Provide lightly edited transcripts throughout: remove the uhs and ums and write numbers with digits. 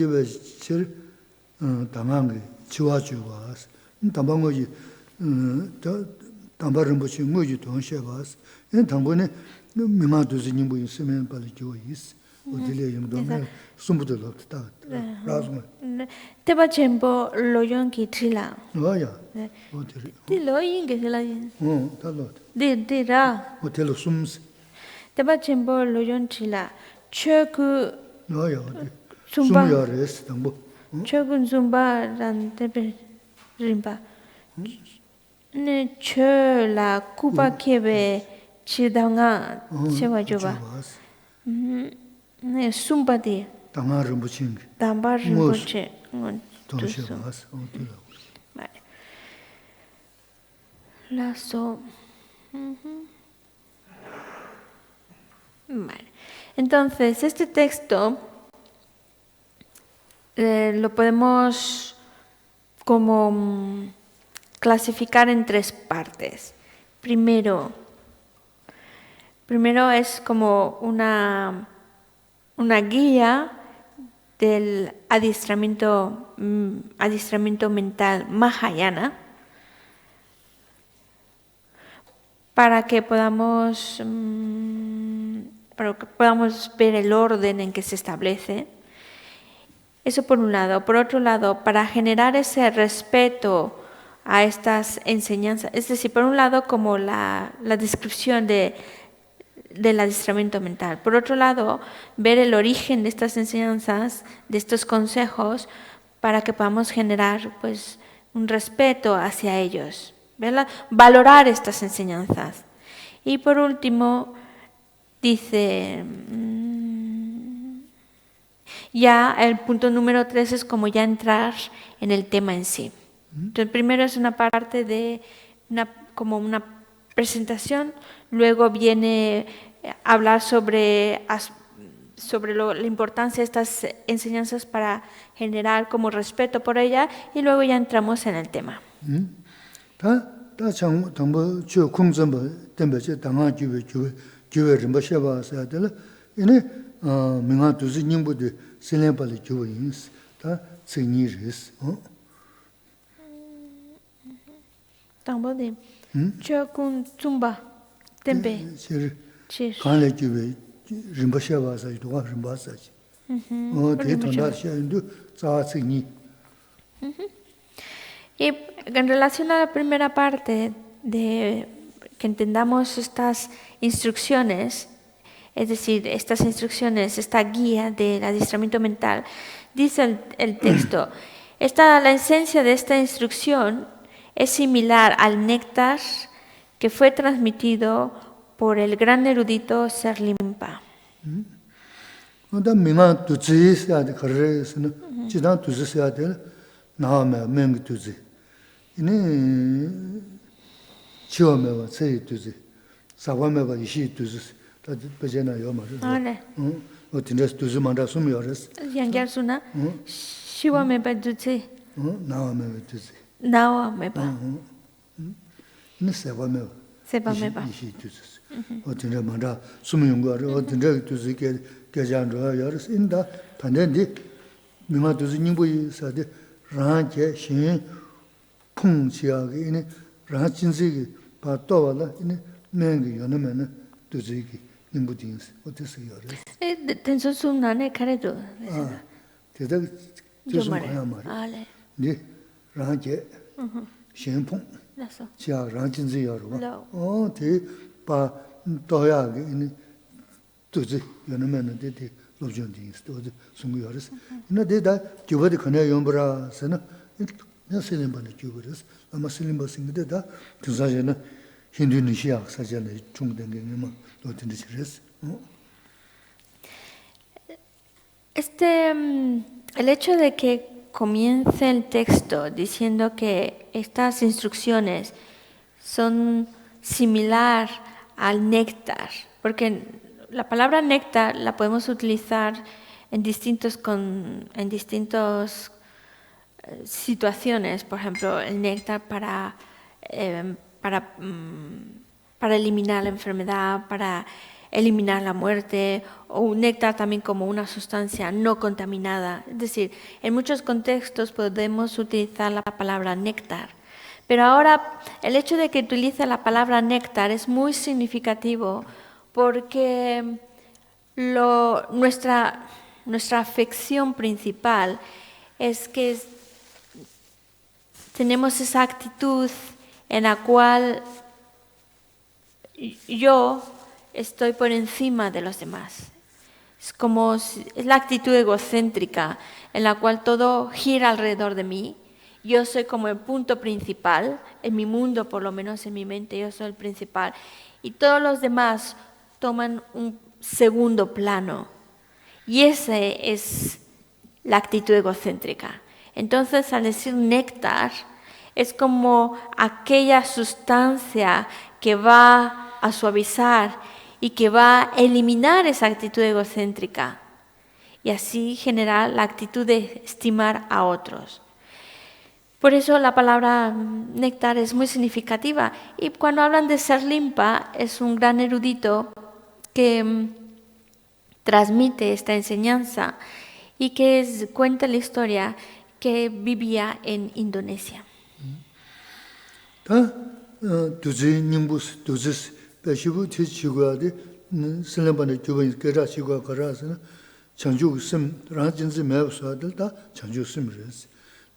주베 칠 당한게 치와주와스 담방어지 저 담바른 보시 뭐지 동시에바스 이 당번에 미마도지 님부 있으면 빨리 줘이스 어디래 용도면 숨부터 넣다 라즈마 Teba chempo loyon ki trila. 뭐야 어디래 Ti loyin que se la. 달로 De ra. 호텔로 숨스 Teba chempo loyon trila. Choku 뭐야 어디 Zumba. 숨여레스 당보 choku zumba ran tepe rimba. Ne cho la kupa kebe chidanga chewa joba. Ne sumba di. 당하를 붙인 게 Damba rinpoche. 동시에바스 어디래 Vale. Lazo. Vale. Entonces, este texto lo podemos como clasificar en tres partes. Primero es como una guía del adiestramiento mental Mahayana para que podamos ver el orden en que se establece. Eso por un lado. Por otro lado, para generar ese respeto a estas enseñanzas, es decir, por un lado como la descripción del adiestramiento mental. Por otro lado, ver el origen de estas enseñanzas, de estos consejos, para que podamos generar pues, un respeto hacia ellos, ¿verdad? Valorar estas enseñanzas. Y por último, dice, ya el punto número 3 es como ya entrar en el tema en sí. Entonces, primero es una parte de como una presentación, luego viene a hablar sobre la importancia de estas enseñanzas para generar como respeto por ella y luego ya entramos en el tema. Tambo de Chokun Zumba Tempe. 간래 주베 림바샤 바사 도가 림바사지 대통다시인도 자스니 Y en relación a la primera parte de que entendamos estas instrucciones, es decir, estas instrucciones, esta guía del adiestramiento mental, dice el texto, la esencia de esta instrucción es similar al néctar que fue transmitido por el gran erudito Serlimpa. 어떤데 만다 수명과를 어떤데 두지게 개장로 여러스 인다 반대니 미마 두지님부이 사데 라게 신 풍지하게 이네 라진지기 바도와라 이네 맹기 연면은 두지기 님부딘스 어땠어요 여러스 텐소숨나네 카레도 대다 좀 거야 말이야 네 라게 신풍 지하 라진지여로 대 바 도야게 이 두지 연면은 되게 로전디스 또 숨겨서 이나 대다 교버디 그네 연브라서는 나세는 반에 교버스 아마 슬림버싱데다 두사제는 힌두는 시약 사전에 중등경이면 어떤지 그랬어 el hecho de que comience el texto diciendo que estas instrucciones son similar al néctar, porque la palabra néctar la podemos utilizar en distintas situaciones, por ejemplo, el néctar para eliminar la enfermedad, para eliminar la muerte, o un néctar también como una sustancia no contaminada. Es decir, en muchos contextos podemos utilizar la palabra néctar. Pero ahora el hecho de que utilice la palabra néctar es muy significativo porque nuestra afección principal es que tenemos esa actitud en la cual yo estoy por encima de los demás. Es la actitud egocéntrica en la cual todo gira alrededor de mí. Yo soy como el punto principal, en mi mundo, por lo menos en mi mente, yo soy el principal. Y todos los demás toman un segundo plano. Y esa es la actitud egocéntrica. Entonces, al decir néctar, es como aquella sustancia que va a suavizar y que va a eliminar esa actitud egocéntrica y así generar la actitud de estimar a otros. Por eso la palabra néctar es muy significativa. Y cuando hablan de Serlimpa, es un gran erudito que transmite esta enseñanza y que cuenta la historia que vivía en Indonesia.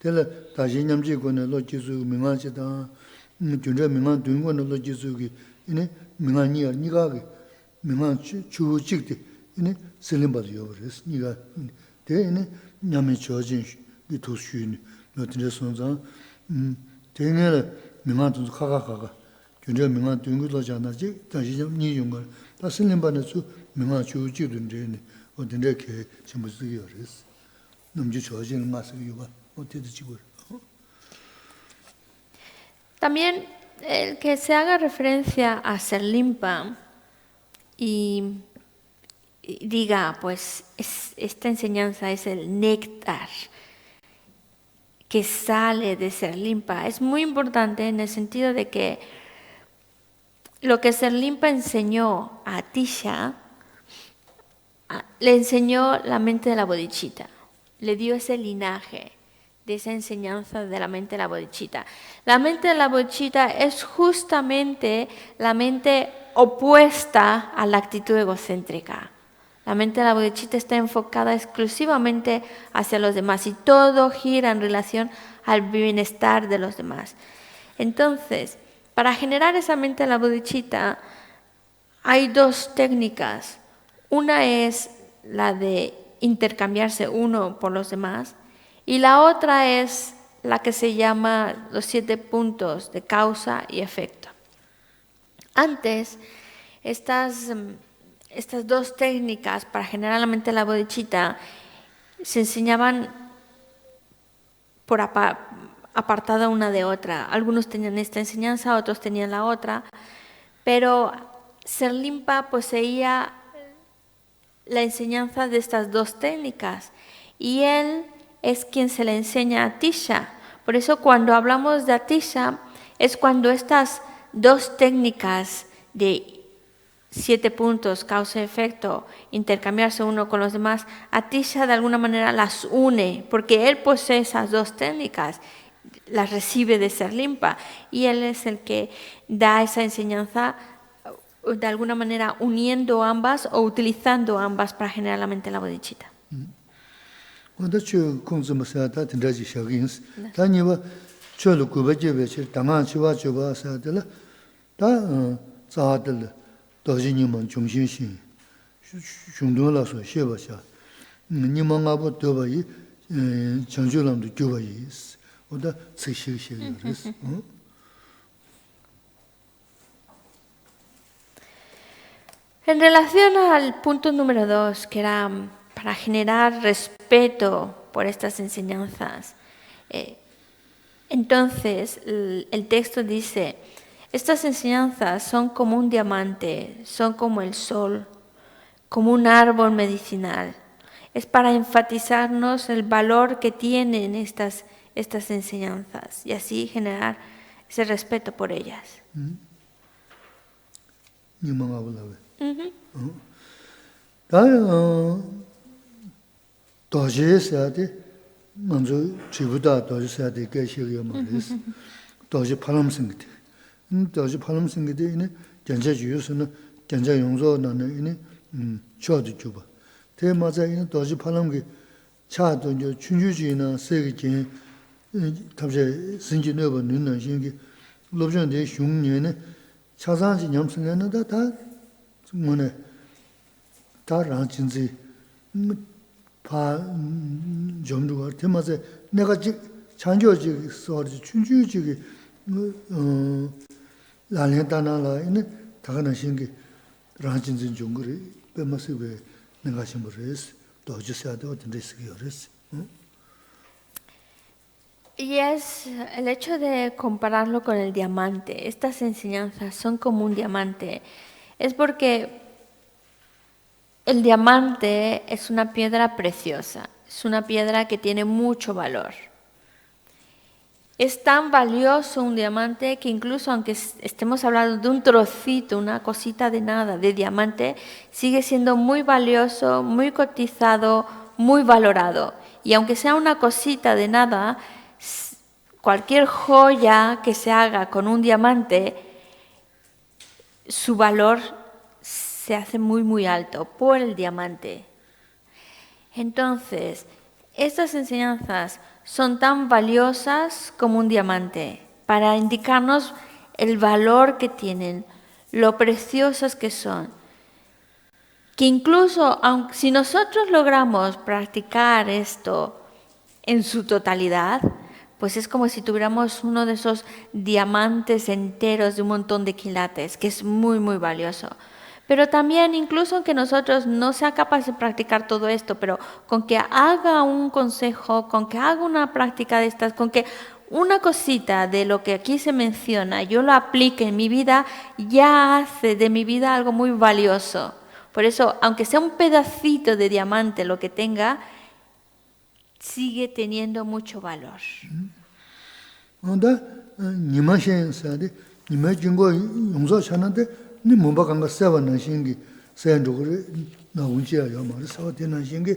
Tela daji nyamji gona lo jisu mingan chi da junja mingan dungo na lo jisu gi ine mingan niga gi mingan chu chikti ine selimba yo res niga de ine nyame chojin gi to shu ni no tinde sonza de ne mingan tu khaga junja mingan dungo lo jana ji daji nyam ni yunga da selimba na su mingan chu chikti de o tinde ke chimbu yo res namji chojin ma se yo ba. También el que se haga referencia a Serlimpa y diga, pues esta enseñanza es el néctar que sale de Serlimpa, es muy importante en el sentido de que lo que Serlimpa enseñó a Atisha, le enseñó la mente de la bodhicitta, le dio ese linaje de esa enseñanza de la mente de la bodhicitta. La mente de la bodhicitta es justamente la mente opuesta a la actitud egocéntrica. La mente de la bodhicitta está enfocada exclusivamente hacia los demás y todo gira en relación al bienestar de los demás. Entonces, para generar esa mente de la bodhicitta hay dos técnicas. Una es la de intercambiarse uno por los demás, y la otra es la que se llama los 7 puntos de causa y efecto. Antes, estas dos técnicas para generar la mente de la bodhicitta se enseñaban por apartada una de otra. Algunos tenían esta enseñanza, otros tenían la otra, pero Serlimpa poseía la enseñanza de estas dos técnicas y él es quien se le enseña a Atisha. Por eso cuando hablamos de Atisha es cuando estas dos técnicas de 7 puntos, causa y efecto, intercambiarse uno con los demás, Atisha de alguna manera las une, porque él posee esas dos técnicas, las recibe de Serlimpa y él es el que da esa enseñanza de alguna manera uniendo ambas o utilizando ambas para generar la mente de la bodhicitta. Cuando yo consumo 다 tendrás shagins 다니와 저로 구베제베 당한 치와 줘봐서들 다 자들 도진이만 중심신 중도라서 쉐바샤 니만하고 더바이 정주람도 줘봐이 오다 쓰시시르스 En relación al punto número 2, que era para generar respeto por estas enseñanzas, entonces el texto dice, estas enseñanzas son como un diamante, son como el sol, como un árbol medicinal. Es para enfatizarnos el valor que tienen estas enseñanzas y así generar ese respeto por ellas. 다 도시 세대 먼저 지부다 도시 세대 개시가 말이스. 도시 파람 생기대. 도시 파람 생기대는 견제 주요서는 견제 용서 나는 이네 저도 줘봐. 대마자 이는 도시 파람게 차도 이제 춘주지나 세계진 갑자기 신진어버 눈는 신기 로전대 흉년에 차상지 냠선에는 다 뭐네 다랑 진지 파 점주가 대마자 내가 장교지 소리 춘주지 라련다나라 이는 다가나 신기 랑진진 중거리 빼마스베 내가 심부레스 도지사도 어떤 리스기어레스 Y es el hecho de compararlo con el diamante. Estas enseñanzas son como un diamante. Es porque el diamante es una piedra preciosa, es una piedra que tiene mucho valor. Es tan valioso un diamante que incluso aunque estemos hablando de un trocito, una cosita de nada de diamante, sigue siendo muy valioso, muy cotizado, muy valorado. Y aunque sea una cosita de nada, cualquier joya que se haga con un diamante, su valor se hace muy, muy alto por el diamante. Entonces, estas enseñanzas son tan valiosas como un diamante para indicarnos el valor que tienen, lo preciosas que son. Que incluso si nosotros logramos practicar esto en su totalidad, pues es como si tuviéramos uno de esos diamantes enteros de un montón de quilates, que es muy, muy valioso. Pero también, incluso aunque nosotros no sea capaz de practicar todo esto, pero con que haga un consejo, con que haga una práctica de estas, con que una cosita de lo que aquí se menciona, yo lo aplique en mi vida, ya hace de mi vida algo muy valioso. Por eso, aunque sea un pedacito de diamante lo que tenga, sigue teniendo mucho valor. onda nima shen sade nima jingo yongso chanade ni momba kanga sewa na shingi sen jogre na unji ya ma sawa de na shingi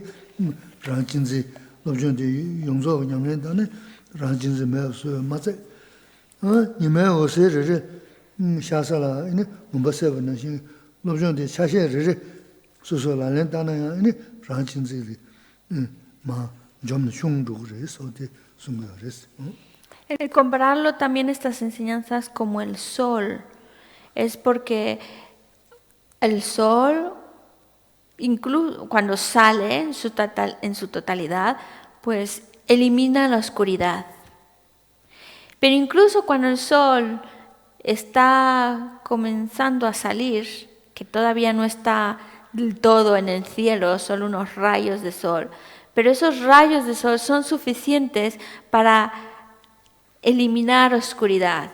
ranjinzi lobjon de yongso nyamlen dane ranjinzi me so ma ze nima o se re shasala ine momba sewa na shingi lobjon de chashe re so so la len dana ya ine ranjinzi ma jom chung jogre so de sungyares El compararlo también estas enseñanzas como el sol, es porque el sol, incluso cuando sale en su totalidad, pues elimina la oscuridad. Pero incluso cuando el sol está comenzando a salir, que todavía no está del todo en el cielo, solo unos rayos de sol, pero esos rayos de sol son suficientes para eliminar oscuridad.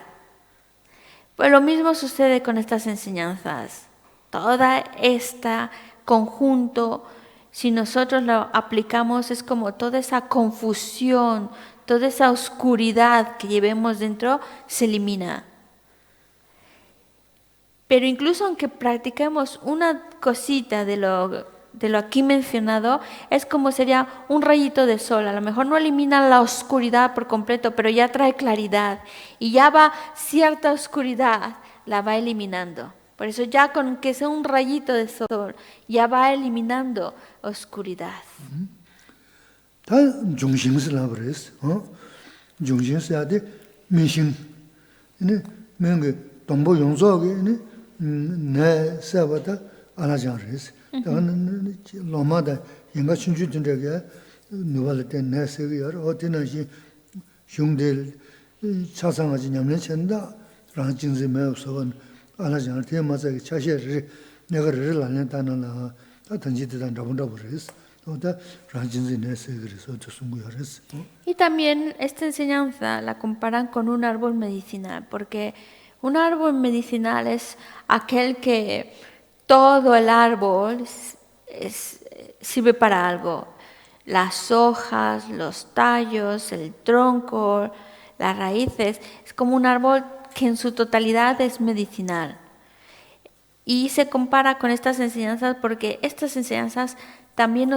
Pues lo mismo sucede con estas enseñanzas. Toda este conjunto, si nosotros lo aplicamos, es como toda esa confusión, toda esa oscuridad que llevemos dentro se elimina. Pero incluso aunque practiquemos una cosita de lo aquí mencionado, es como sería un rayito de sol. A lo mejor no elimina la oscuridad por completo, pero ya trae claridad. Y ya va cierta oscuridad, la va eliminando. Por eso ya con que sea un rayito de sol, ya va eliminando oscuridad. 다 중심스라 그랬어. 중심스야데 미신. 네, 맹게 동보 용서게 네 세바다 알아자르스. 다는 로마다 인가 춘주든데게 누발을 때 내세기여 어디나시 흉들 차상하지 냠는 챈다 라진지 매우서원 알아자르 테마자게 차셔를 내가를 안는다나나 다 던지듯한 잡은다 버렸어. Y también esta enseñanza la comparan con un árbol medicinal, porque un árbol medicinal es aquel que todo el árbol sirve para algo. Las hojas, los tallos, el tronco, las raíces, es como un árbol que en su totalidad es medicinal. Y se compara con estas enseñanzas porque estas enseñanzas también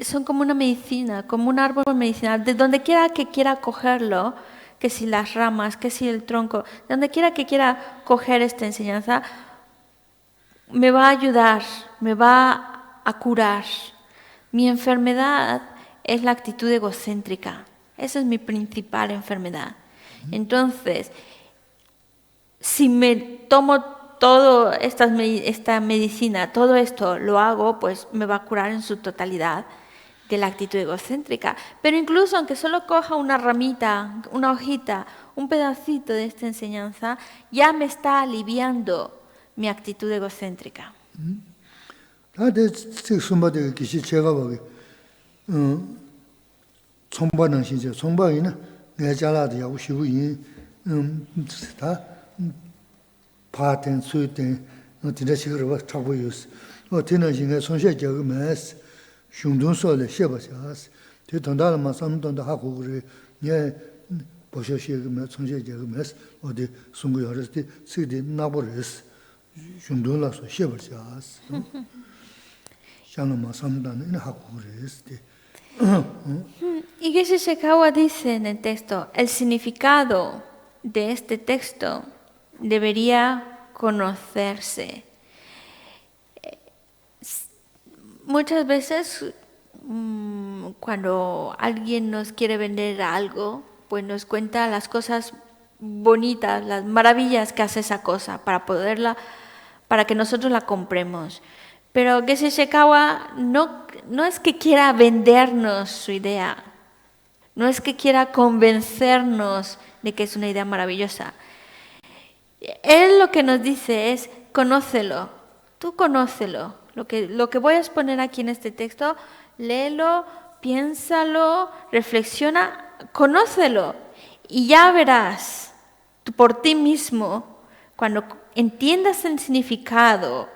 son como una medicina, como un árbol medicinal. De donde quiera que quiera cogerlo, que si las ramas, que si el tronco, de donde quiera que quiera coger esta enseñanza, me va a ayudar, me va a curar. Mi enfermedad es la actitud egocéntrica. Esa es mi principal enfermedad. Entonces, si me tomo toda esta medicina, todo esto lo hago, pues me va a curar en su totalidad de la actitud egocéntrica. Pero incluso aunque solo coja una ramita, una hojita, un pedacito de esta enseñanza, ya me está aliviando mi actitud egocéntrica. 파텐 수ten 어디다시그러 잡고요스 어디는 신가 손셰저그 메스 슝동소래 셰바샤스 대던다마 삼던다 하고 그래 예 보셔시그 손셰저그 메스 어디 송고여스티 쓰디 나버레스 슝동라서 셰바샤스 샹마 삼단은 하고 그래스티. Y Geshe Sekawa dice en el texto, el significado de este texto debería conocerse. Muchas veces cuando alguien nos quiere vender algo, pues nos cuenta las cosas bonitas, las maravillas que hace esa cosa para que nosotros la compremos. Pero Geshe Sekawa no es que quiera vendernos su idea, no es que quiera convencernos de que es una idea maravillosa. Él lo que nos dice es, conócelo, tú conócelo. Lo que voy a exponer aquí en este texto, léelo, piénsalo, reflexiona, conócelo. Y ya verás, tú por ti mismo, cuando entiendas el significado,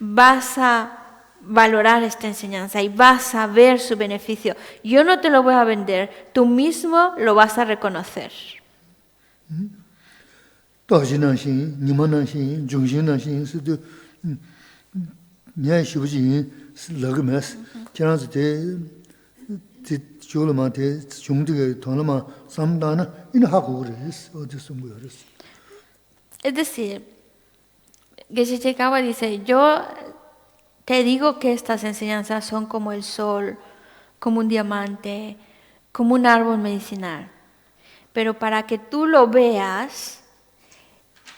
vas a valorar esta enseñanza y vas a ver su beneficio. Yo no te lo voy a vender, tú mismo lo vas a reconocer. 도지난신, 니만난신, 중신난신 스도 냐시부지 러그메스 지난스 데 조르마데 중득의 돈마 삼다나 인 하고 그랬어. 어디서 뭐였어. Es decir, Geshe Sekawa dice, yo te digo que estas enseñanzas son como el sol, como un diamante, como un árbol medicinal. Pero para que tú lo veas,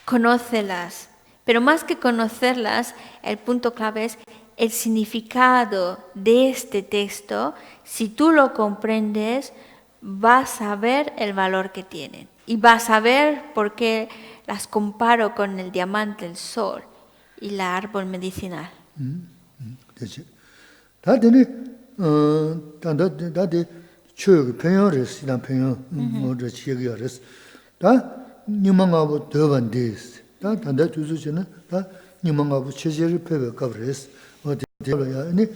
conócelas. Pero más que conocerlas, el punto clave es el significado de este texto. Si tú lo comprendes, vas a ver el valor que tienen. Y vas a ver por qué las comparo con el diamante, el sol y el árbol medicinal. 다들 다들 추억 평열을 시단 평열 뭐저 지역이었어. 다 니망하고 더반데스. 다 단다 두수지는 다 니망하고 체제를 배워가 그랬어. 어디로야 아니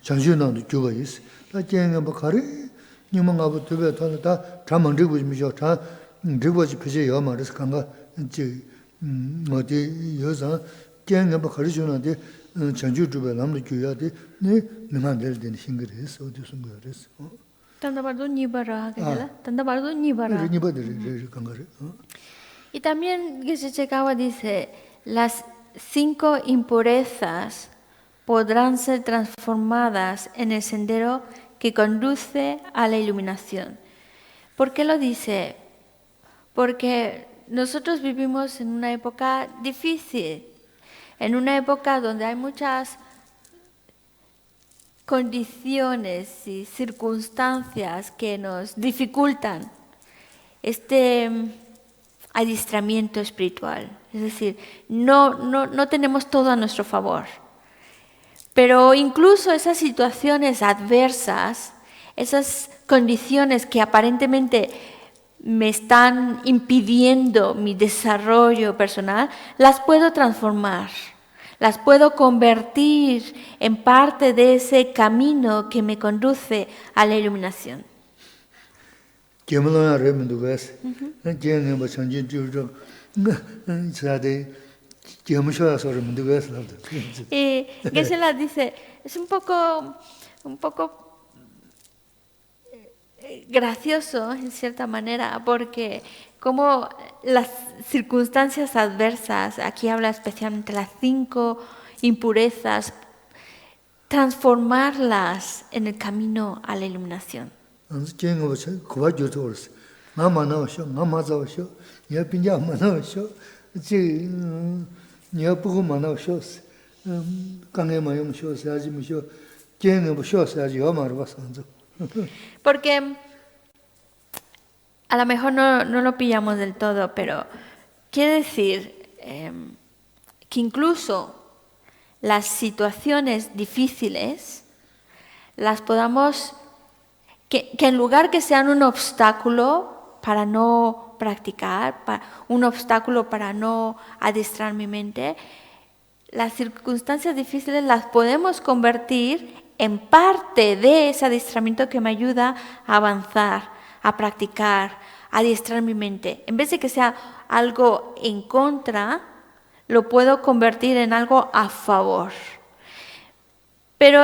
장준나도 교가 있어. 다 쟁가 뭐 가리 니망하고 더베 다 잠만들고 미죠. 다 들고지 표제 여 말해서 간가 이제 어디 여자 쟁가 뭐 가르주는데 장주 주변 남도 교야데 네 명한들 되는 신거래서 어디 순거래서 Y también Geshe Sekawa dice, las 5 impurezas podrán ser transformadas en el sendero que conduce a la iluminación. ¿Por qué lo dice? Porque nosotros vivimos en una época difícil, en una época donde hay muchas condiciones y circunstancias que nos dificultan este adiestramiento espiritual. Es decir, no tenemos todo a nuestro favor. Pero incluso esas situaciones adversas, esas condiciones que aparentemente me están impidiendo mi desarrollo personal, las puedo transformar. Las puedo convertir en parte de ese camino que me conduce a la iluminación. Gemusha sobre Mundugas. Y Geshe-la dice, es un poco gracioso en cierta manera, porque como las circunstancias adversas, aquí habla especialmente las 5 impurezas, transformarlas en el camino a la iluminación. Porque a lo mejor no lo pillamos del todo, pero quiere decir que incluso las situaciones difíciles las podamos, que en lugar que sean un obstáculo para no practicar, un obstáculo para no adiestrar mi mente, las circunstancias difíciles las podemos convertir en parte de ese adiestramiento que me ayuda a avanzar, a practicar, a adiestrar mi mente. En vez de que sea algo en contra, lo puedo convertir en algo a favor. Pero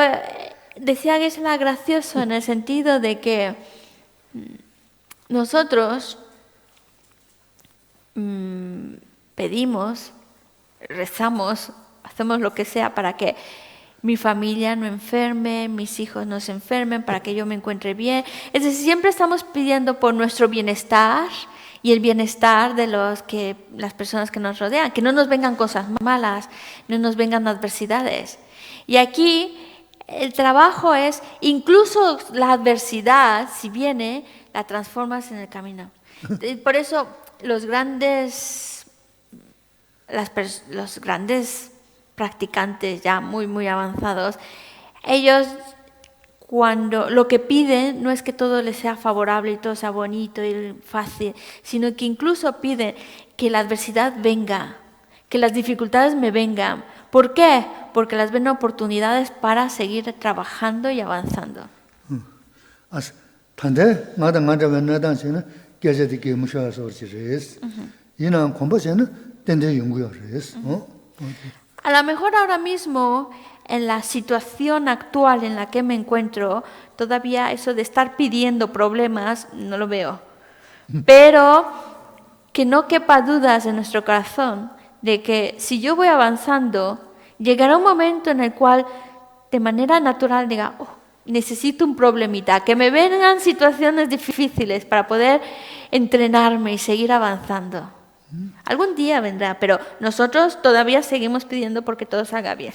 decía que es gracioso en el sentido de que nosotros pedimos, rezamos, hacemos lo que sea para que mi familia no enferme, mis hijos no se enfermen, para que yo me encuentre bien. Es decir, siempre estamos pidiendo por nuestro bienestar y el bienestar de las personas que nos rodean, que no nos vengan cosas malas, no nos vengan adversidades. Y aquí el trabajo es, incluso la adversidad, si viene, la transformas en el camino. Por eso los grandes practicantes ya muy avanzados, ellos cuando lo que piden no es que todo les sea favorable y todo sea bonito y fácil, sino que incluso piden que la adversidad venga, que las dificultades me vengan. ¿Por qué? Porque las ven oportunidades para seguir trabajando y avanzando. A lo mejor ahora mismo, en la situación actual en la que me encuentro, todavía eso de estar pidiendo problemas no lo veo. Pero que no quepa dudas en nuestro corazón de que si yo voy avanzando, llegará un momento en el cual de manera natural diga, necesito un problemita, que me vengan situaciones difíciles para poder entrenarme y seguir avanzando. Algún día vendrá, pero nosotros todavía seguimos pidiendo porque todo salga bien.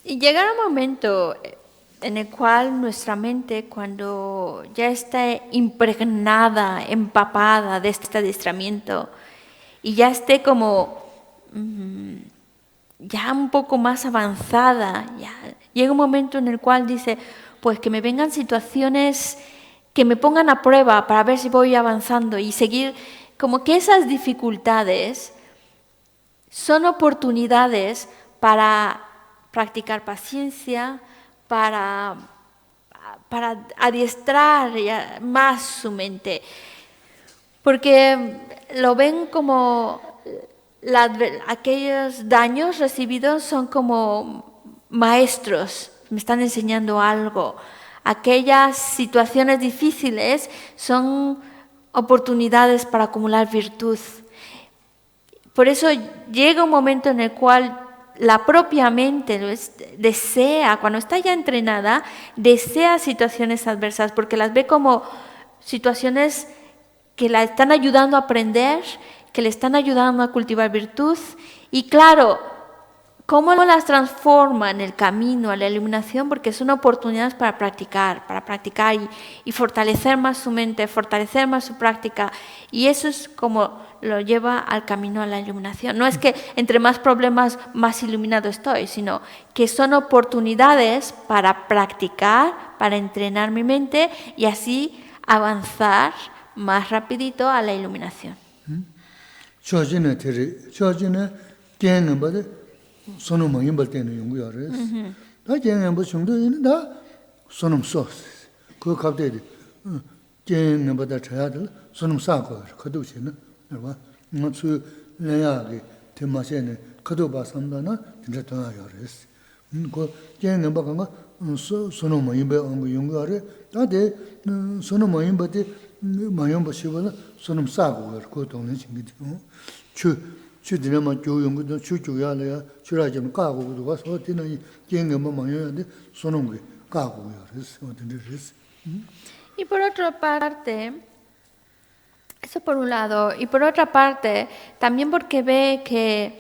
Y llegará un momento en el cual nuestra mente, cuando ya está impregnada, empapada de este adiestramiento y ya esté como ya un poco más avanzada, ya llega un momento en el cual dice, pues que me vengan situaciones que me pongan a prueba para ver si voy avanzando y seguir, como que esas dificultades son oportunidades para practicar paciencia, para adiestrar más su mente, porque lo ven como aquellos daños recibidos son como maestros, me están enseñando algo. Aquellas situaciones difíciles son oportunidades para acumular virtud. Por eso llega un momento en el cual la propia mente desea, cuando está ya entrenada, desea situaciones adversas porque las ve como situaciones que la están ayudando a aprender, que le están ayudando a cultivar virtud. Y claro, ¿cómo las transforma en el camino a la iluminación? Porque son oportunidades para practicar y fortalecer más su mente, fortalecer más su práctica. Y eso es como lo lleva al camino a la iluminación. No es que entre más problemas, más iluminado estoy, sino que son oportunidades para practicar, para entrenar mi mente y así avanzar más rapidito a la iluminación. cho진에 테리 cho진에 땡은 바데 손은 뭐 임벌 때는 연구야래. 다 땡은 뭐 정도 있는다. 손은 소스. 그 갑자기 땡은 바다 쳐야들 손은 싸고 그도시는 봐. 무슨 내야게 대마세는 그도 봐선다나 진짜 도와야래스. 그 땡은 바가 손은 뭐 임벌 연구야래. 다데 손은 뭐 임벌데 마연 버시거나 손음 싸고 그 동네 친구들 추드나만 교용도 추주야래야 추라좀 까고 그거 소티는 갱ገ뭐 마연데 손음 까고 그래서 어떤데 그래서 Y por otra parte, eso por un lado, y por otra parte, también porque ve que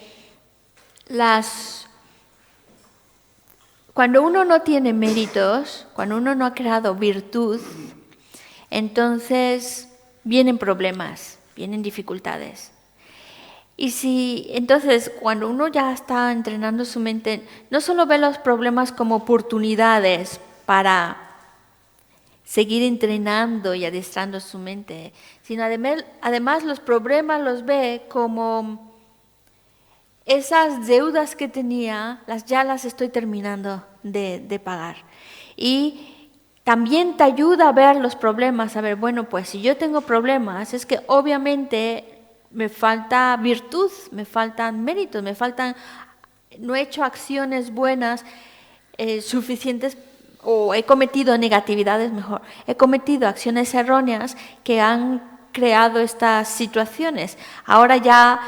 cuando uno no tiene méritos, cuando uno no ha creado virtud, entonces vienen problemas, vienen dificultades. Entonces, cuando uno ya está entrenando su mente, no solo ve los problemas como oportunidades para seguir entrenando y adiestrando su mente, sino además los problemas los ve como esas deudas que tenía, ya las estoy terminando de pagar. Y también te ayuda a ver los problemas, a ver, bueno, pues si yo tengo problemas, es que obviamente me falta virtud, me faltan méritos, no he hecho acciones buenas suficientes, o he cometido negatividades, mejor, he cometido acciones erróneas que han creado estas situaciones. Ahora ya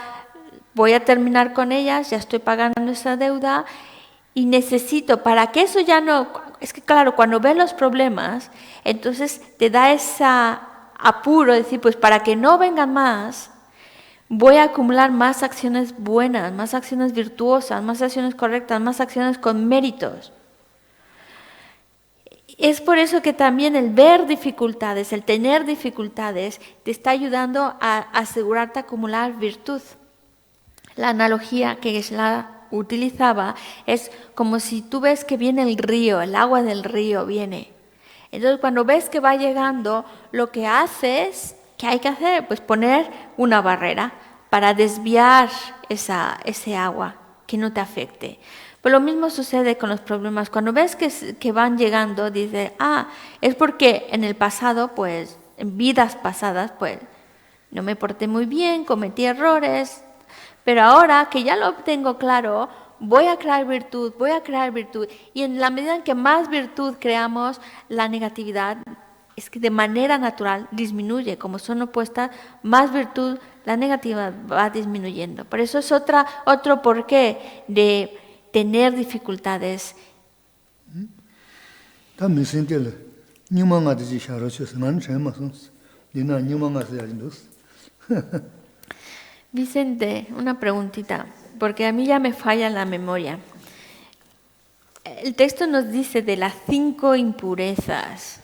voy a terminar con ellas, ya estoy pagando esa deuda y necesito, para que eso ya no... Es que claro, cuando ves los problemas, entonces te da ese apuro, decir, pues para que no vengan más, voy a acumular más acciones buenas, más acciones virtuosas, más acciones correctas, más acciones con méritos. Es por eso que también el ver dificultades, el tener dificultades, te está ayudando a asegurarte acumular virtud. La analogía que Geshe-la utilizaba es como si tú ves que viene el río, el agua del río viene. Entonces cuando ves que va llegando, lo que haces, ¿qué hay que hacer? Pues poner una barrera para desviar ese agua, que no te afecte. Pues lo mismo sucede con los problemas. Cuando ves que van llegando, dices, es porque en el pasado, pues, en vidas pasadas, pues, no me porté muy bien, cometí errores, pero ahora que ya lo tengo claro, voy a crear virtud. Y en la medida en que más virtud creamos, la negatividad es que de manera natural disminuye. Como son opuestas, más virtud, la negatividad va disminuyendo. Por eso es otro porqué de tener dificultades. Vicente, una preguntita, porque a mí ya me falla la memoria. El texto nos dice de las 5 impurezas,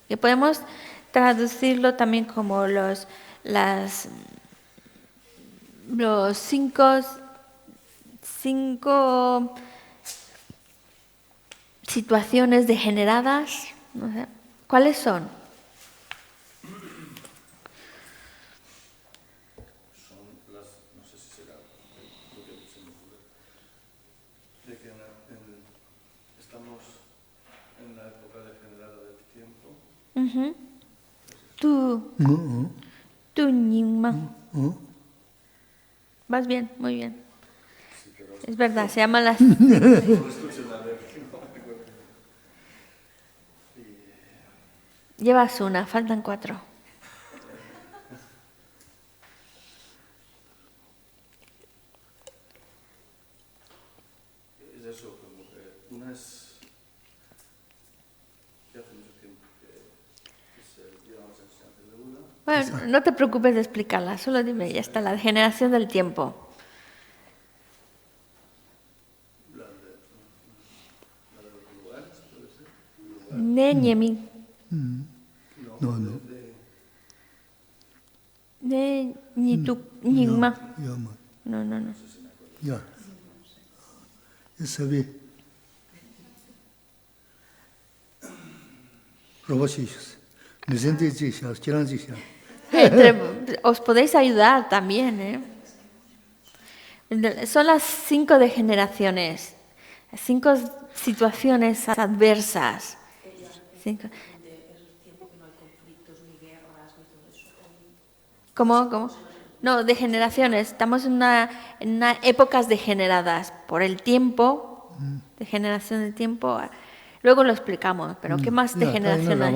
que podemos traducirlo también como los 5 situaciones degeneradas, no sé. ¿Cuáles son? No sé si será lo que se me ocurre, de que estamos en la época degenerada del tiempo. Tú, Nyingma. Vas bien, muy bien. Sí, pero Es verdad, se llaman las... no escuché una vez, no me acuerdo. Llevas una, faltan 4. Es eso, como que una es que hace mucho tiempo que se llevan las enseñanzas de Buda. no te preocupes de explicarla, solo dime, ya está, la degeneración del tiempo. Ne ñemi, No. ne ni tu ñigma. Ya, ma. No. Ya. Sabi. Robashis. Nizende jisha, chiran jisha. Os podéis ayudar también, ¿eh? Son las 5 degeneraciones, 5 situaciones adversas. 5. ¿Cómo? No, degeneraciones. Estamos en una épocas degeneradas por el tiempo, degeneración del tiempo. Luego lo explicamos, pero ¿qué más degeneración hay?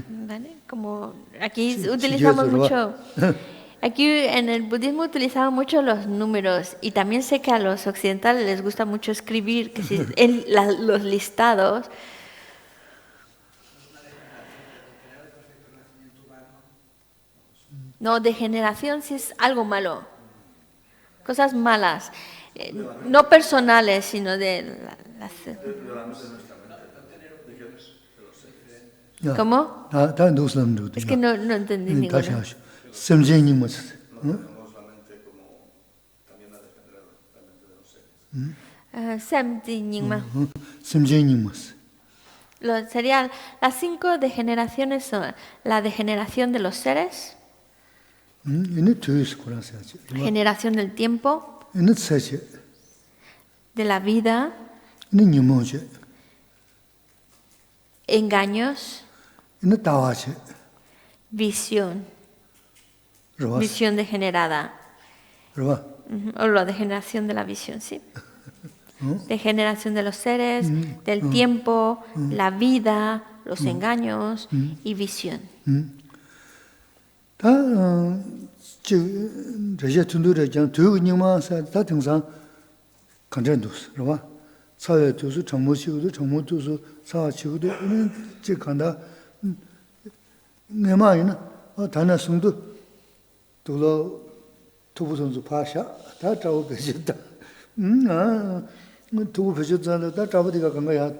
¿Vale? Como aquí utilizamos mucho, aquí en el budismo utilizamos mucho los números y también sé que a los occidentales les gusta mucho escribir que si los listados. No, degeneración sí es algo malo, cosas malas, no personales, sino de las... ¿Cómo? Es que no entendí ninguna. No tenemos la mente como también la degenerada, la mente de los seres. Semti Nyingma. Simjenimus. Serían las 5 degeneraciones son la degeneración de los seres, generación del tiempo, de la vida, engaños, visión, visión degenerada, o la degeneración de la visión, sí. Degeneración de los seres, del tiempo, la vida, los engaños y visión. tubu pecho zanda da trabu diga kanga ya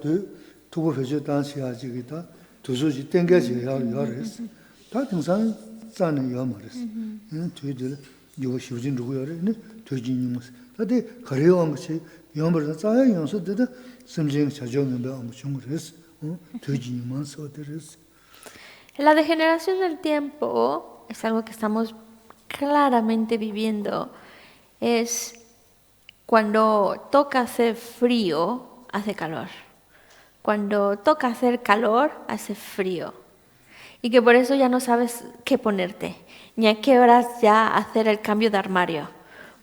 tubu pecho dansi ya jigi da tuzu ji tenga ji ya res da tingsan zani ya ma res tuyi dili yuwa shivjin rugu ya re tuyi ji nyingus da di kari wang chi yambar da zaya yangsu da simjing chajo ngamba amu chung res tuyi ji nyingan so de res. La degeneración del tiempo es algo que estamos claramente viviendo. Es cuando toca hacer frío, hace calor. Cuando toca hacer calor, hace frío. Y que por eso ya no sabes qué ponerte, ni a qué horas ya hacer el cambio de armario.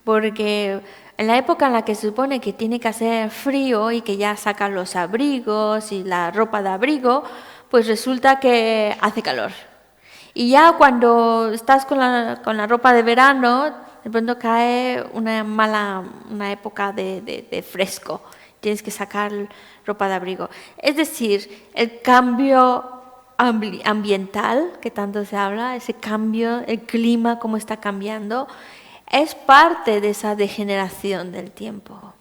Porque en la época en la que se supone que tiene que hacer frío y que ya sacan los abrigos y la ropa de abrigo, pues resulta que hace calor. Y ya cuando estás con la ropa de verano, de pronto cae una época de fresco. Tienes que sacar ropa de abrigo. Es decir, el cambio ambiental, que tanto se habla, ese cambio, el clima, cómo está cambiando, es parte de esa degeneración del tiempo.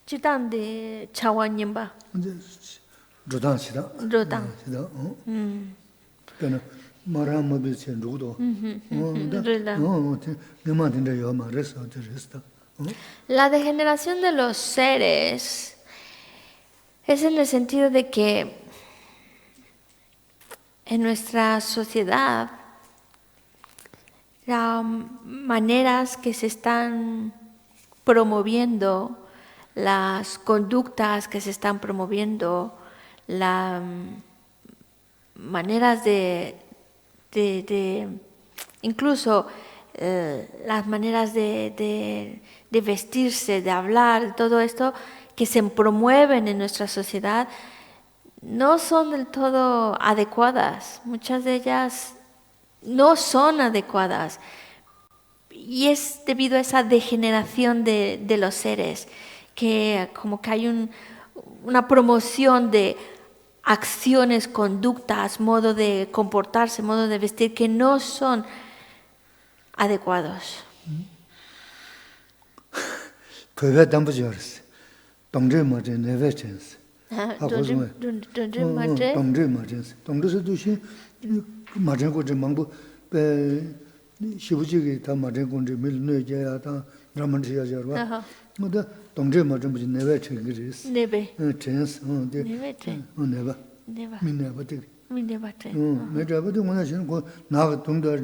Chitang de chawa nyingba. Rodang chida. Rodang. Maram mobil chen rudo. La degeneración de los seres es en el sentido de que en nuestra sociedad las maneras que se están promoviendo, las conductas que se están promoviendo, las maneras incluso las maneras de vestirse, de hablar, todo esto que se promueven en nuestra sociedad, no son del todo adecuadas. Muchas de ellas no son adecuadas. Y es debido a esa degeneración de los seres, que como que hay una promoción de acciones, conductas, modo de comportarse, modo de vestir, que no son adecuados. Pepe tambo llores. Dongzhe ma zhen, neve chens. Dongzhe ma zhen. Dongzhe ma chens. Dongzhe se du xin, ma zhen gu zhen mangbu, shibuji ki ta ma zhen gu zhen, mil nue jaya ya ta, raman chiya jarwa. Dongzhe ma zhen bu zhen, neve chen giris. Neve. Chens, Neve chen. neva. Neva. Mi neva tig. Mi neva chen. Me zhaba di wana xin, ko naga tongda,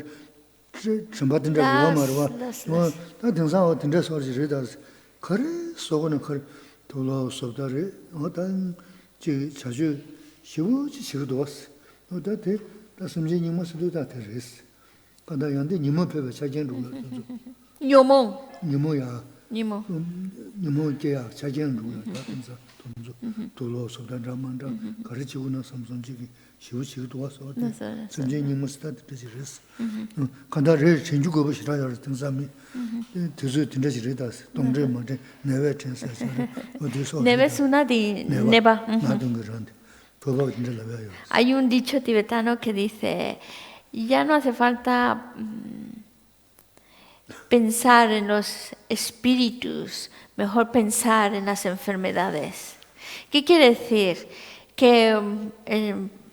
chenpa tenzha guwa marwa. Ta tenzha wa tenzha sor chi rida, kare sogo na kare, tola sobda re, ta chachu shivu chi shivu duwas. Ta te, ta samji nima sido ta te res. Kanda yande nima pepe chajen rula. Nyomong. Nima ya, Nimo. nima ke ya chajen rula, ta tenzha tonzo. Tola sobda ramanda, kare chivu na samson chigi, shivu shivu duwas. samji nima sida te res. Kanda re chenju goba shiraya res tenzha mi. Tezu tenzha shiridas, tongzhe ma zhen, neve chensa shari. Neve es una de neva. Hay un dicho tibetano que dice, ya no hace falta pensar en los espíritus, mejor pensar en las enfermedades. ¿Qué quiere decir? Que,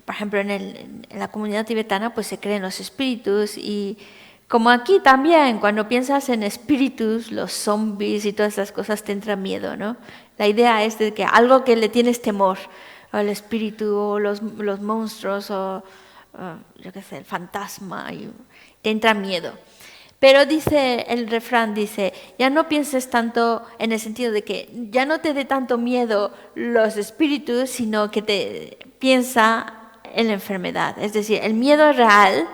por ejemplo, en la comunidad tibetana pues se creen los espíritus y como aquí también, cuando piensas en espíritus, los zombies y todas esas cosas te entra miedo, ¿no? La idea es de que algo que le tienes temor, o el espíritu, o los monstruos, o yo qué sé, el fantasma, y te entra miedo. Pero dice el refrán, dice, ya no pienses tanto en el sentido de que ya no te dé tanto miedo los espíritus, sino que te piensa en la enfermedad. Es decir, el miedo real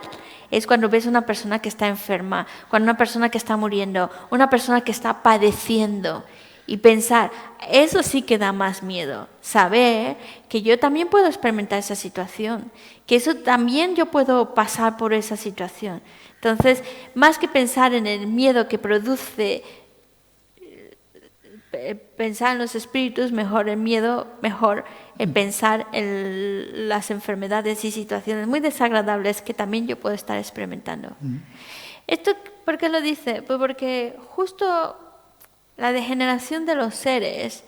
es cuando ves a una persona que está enferma, cuando una persona que está muriendo, una persona que está padeciendo. Y pensar, eso sí que da más miedo. Saber que yo también puedo experimentar esa situación, que eso también yo puedo pasar por esa situación. Entonces, más que pensar en el miedo que produce pensar en los espíritus, mejor el miedo, mejor pensar en las enfermedades y situaciones muy desagradables que también yo puedo estar experimentando. ¿Esto por qué lo dice? Pues porque justo la degeneración de los seres,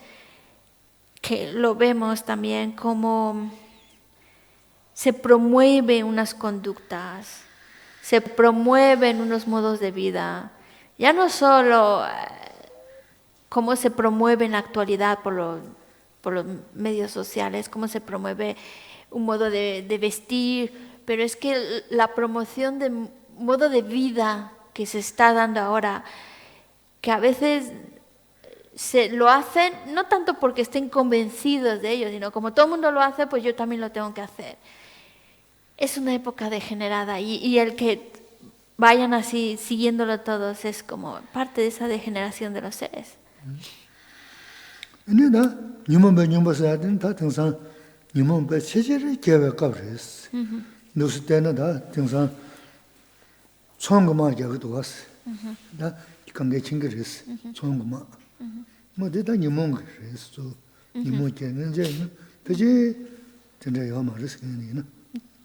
que lo vemos también como se promueven unas conductas, se promueven unos modos de vida, ya no solo cómo se promueve en la actualidad por los medios sociales, cómo se promueve un modo de vestir, pero es que la promoción de modo de vida que se está dando ahora, que a veces se lo hacen no tanto porque estén convencidos de ello, sino como todo el mundo lo hace, pues yo también lo tengo que hacer. Es una época degenerada y el que vayan así siguiéndolo todos es como parte de esa degeneración de los seres.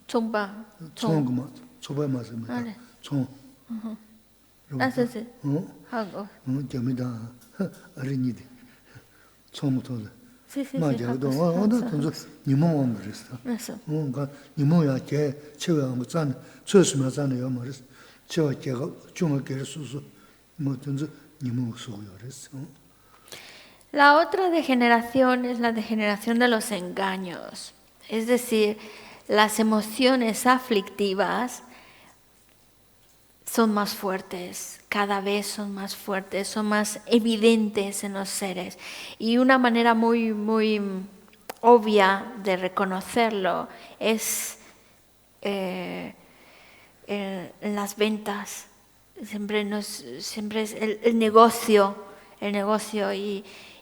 Chomba. Vale. Sí. Hago. Sí. La otra degeneración es la degeneración de los engaños, es decir, las emociones aflictivas son más fuertes, cada vez son más fuertes, son más evidentes en los seres. Y una manera muy, muy obvia de reconocerlo es en las ventas. Siempre es el negocio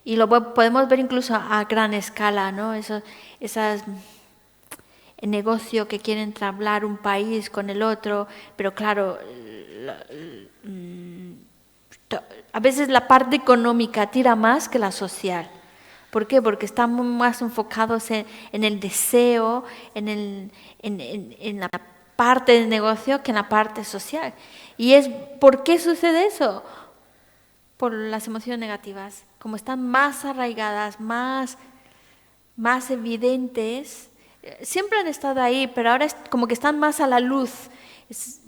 y lo podemos ver incluso a gran escala, ¿no? Esas negocio que quiere entablar un país con el otro, pero claro, a veces la parte económica tira más que la social. ¿Por qué? Porque estamos más enfocados en el deseo, en la parte del negocio que en la parte social. ¿Por qué sucede eso? Por las emociones negativas. Como están más arraigadas, más evidentes, siempre han estado ahí, pero ahora es como que están más a la luz,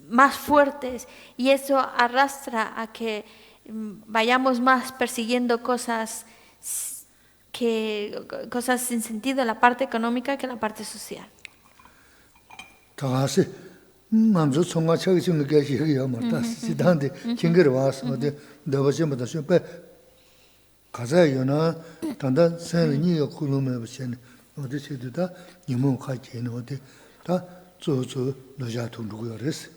más fuertes, y eso arrastra a que vayamos más persiguiendo cosas sin sentido en la parte económica que en la parte social. 다가서 남자 총과 차기 좀 계시기야 맞다. 시단데 징거를 와서 어디 너버지부터 쇼페 가자요나 단단 생이가 굴으면 버시네. 어디 세도다 이모 가지는 어디 다 조조 너자 돈으로 그랬어.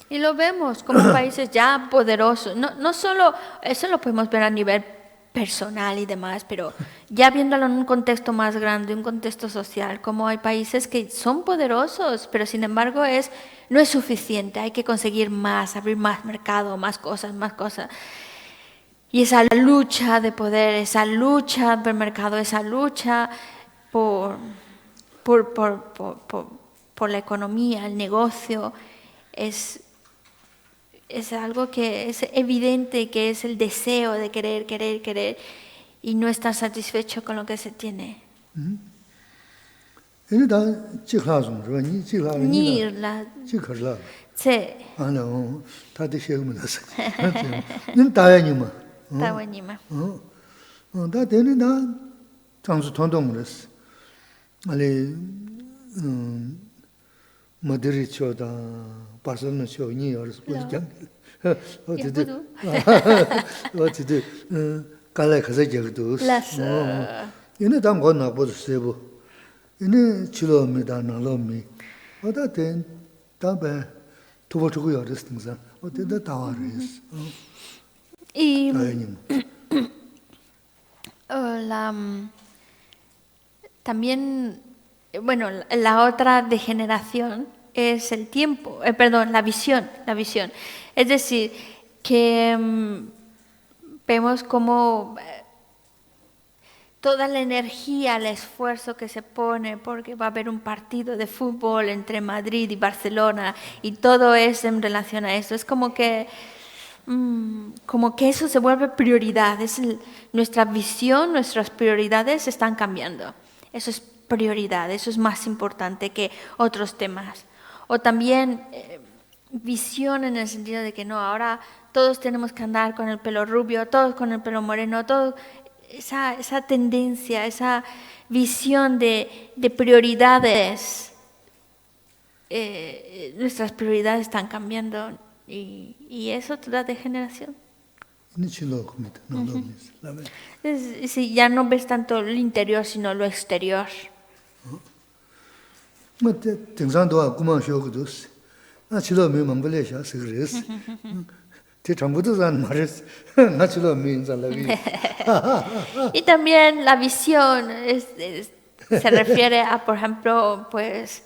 Y lo vemos como países ya poderosos. No solo, eso lo podemos ver a nivel personal y demás, pero ya viéndolo en un contexto más grande, un contexto social, como hay países que son poderosos, pero sin embargo no es suficiente, hay que conseguir más, abrir más mercado, más cosas. Y esa lucha de poder, esa lucha por el mercado, esa lucha por la economía, el negocio, es algo que es evidente, que es el deseo de querer y no estar satisfecho con lo que se tiene. Ni la... Sí. Tawanima. Barcelona show ni yours was young. 어디도 갈래 가서 저기도. 얘네 당 건나 보도 세고. 얘네 치료입니다. 나로미. 어다된 답에 도보주고 열었습니다. 어디다 다와르스. Y 다행히. también, bueno, la otra degeneración es el tiempo, la visión. Es decir, que vemos como toda la energía, el esfuerzo que se pone porque va a haber un partido de fútbol entre Madrid y Barcelona y todo es en relación a eso. Es como que eso se vuelve prioridad. Nuestra visión, nuestras prioridades están cambiando. Eso es prioridad, eso es más importante que otros temas. O también visión en el sentido de que no, ahora todos tenemos que andar con el pelo rubio, todos con el pelo moreno, todo esa tendencia, esa visión de prioridades. Nuestras prioridades están cambiando y eso da degeneración. Sí, ya no ves tanto el interior, sino lo exterior. 등산도 그만 쉬어도 나 치료 미만 벌려셔 그래서 제 전부도 산 말했어 나 치료 민살라기 Y también la visión se refiere a, por ejemplo, pues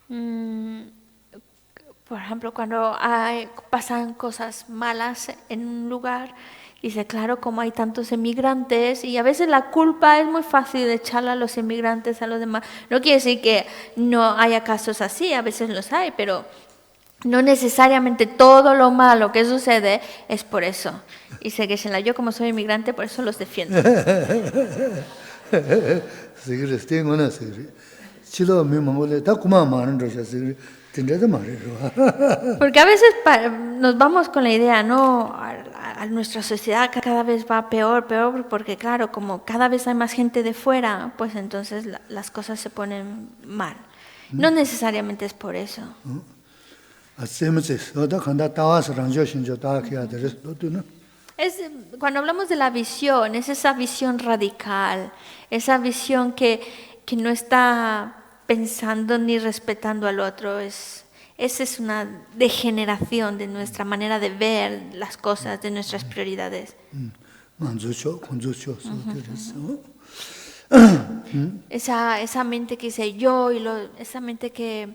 por ejemplo, cuando pasan cosas malas en un lugar. Dice, claro, como hay tantos emigrantes y a veces la culpa es muy fácil de echarla a los emigrantes, a los demás. No quiere decir que no haya casos así, a veces los hay, pero no necesariamente todo lo malo que sucede es por eso. Y sé que yo como soy inmigrante, por eso los defiendo. Porque a veces nos vamos con la idea, ¿no? A nuestra sociedad cada vez va peor, porque claro, como cada vez hay más gente de fuera, pues entonces las cosas se ponen mal. No necesariamente es por eso. Cuando hablamos de la visión, es esa visión radical, esa visión que no está pensando ni respetando al otro. Esa es una degeneración de nuestra manera de ver las cosas, de nuestras prioridades. esa mente que dice yo y esa mente que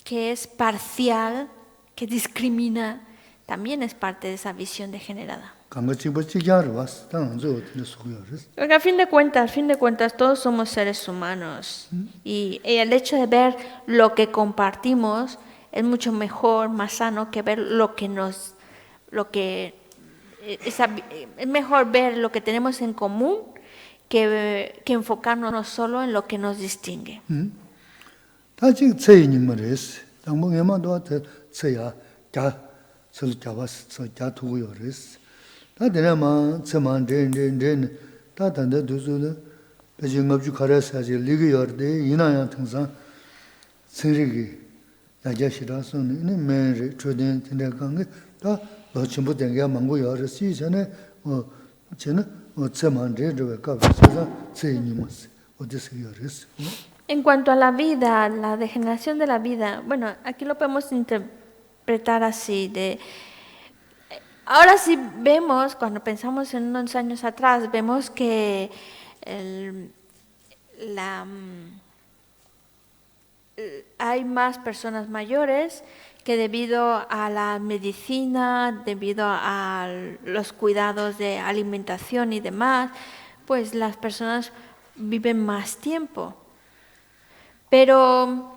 es parcial, que discrimina, también es parte de esa visión degenerada. Porque a fin de cuentas, todos somos seres humanos. Y el hecho de ver lo que compartimos es mucho mejor, más sano que ver es mejor ver lo que tenemos en común que enfocarnos solo en lo que nos distingue. En cuanto a la vida, la degeneración de la vida, bueno, aquí lo podemos interpretar así, ahora sí vemos, cuando pensamos en unos años atrás, vemos que hay más personas mayores que debido a la medicina, debido a los cuidados de alimentación y demás, pues las personas viven más tiempo. Pero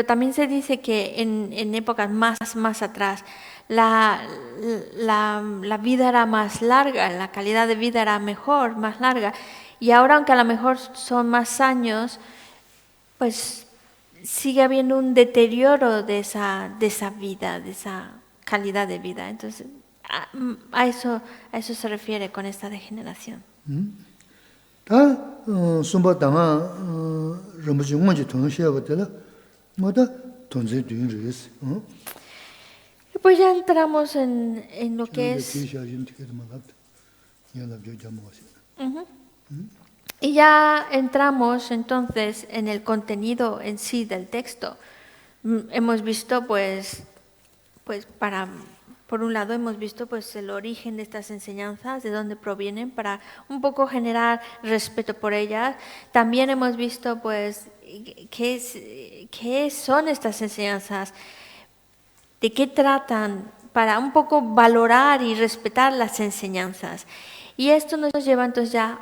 también se dice que en épocas más atrás la vida era más larga, la calidad de vida era mejor, más larga. Y ahora, aunque a lo mejor son más años, pues sigue habiendo un deterioro de esa vida, de esa calidad de vida. Entonces, a eso se refiere con esta degeneración. Y pues ya entramos en lo que es... Y ya entramos entonces en el contenido en sí del texto. Hemos visto por un lado hemos visto pues el origen de estas enseñanzas, de dónde provienen, para un poco generar respeto por ellas. También hemos visto pues qué son estas enseñanzas, de qué tratan, para un poco valorar y respetar las enseñanzas. Y esto nos lleva entonces ya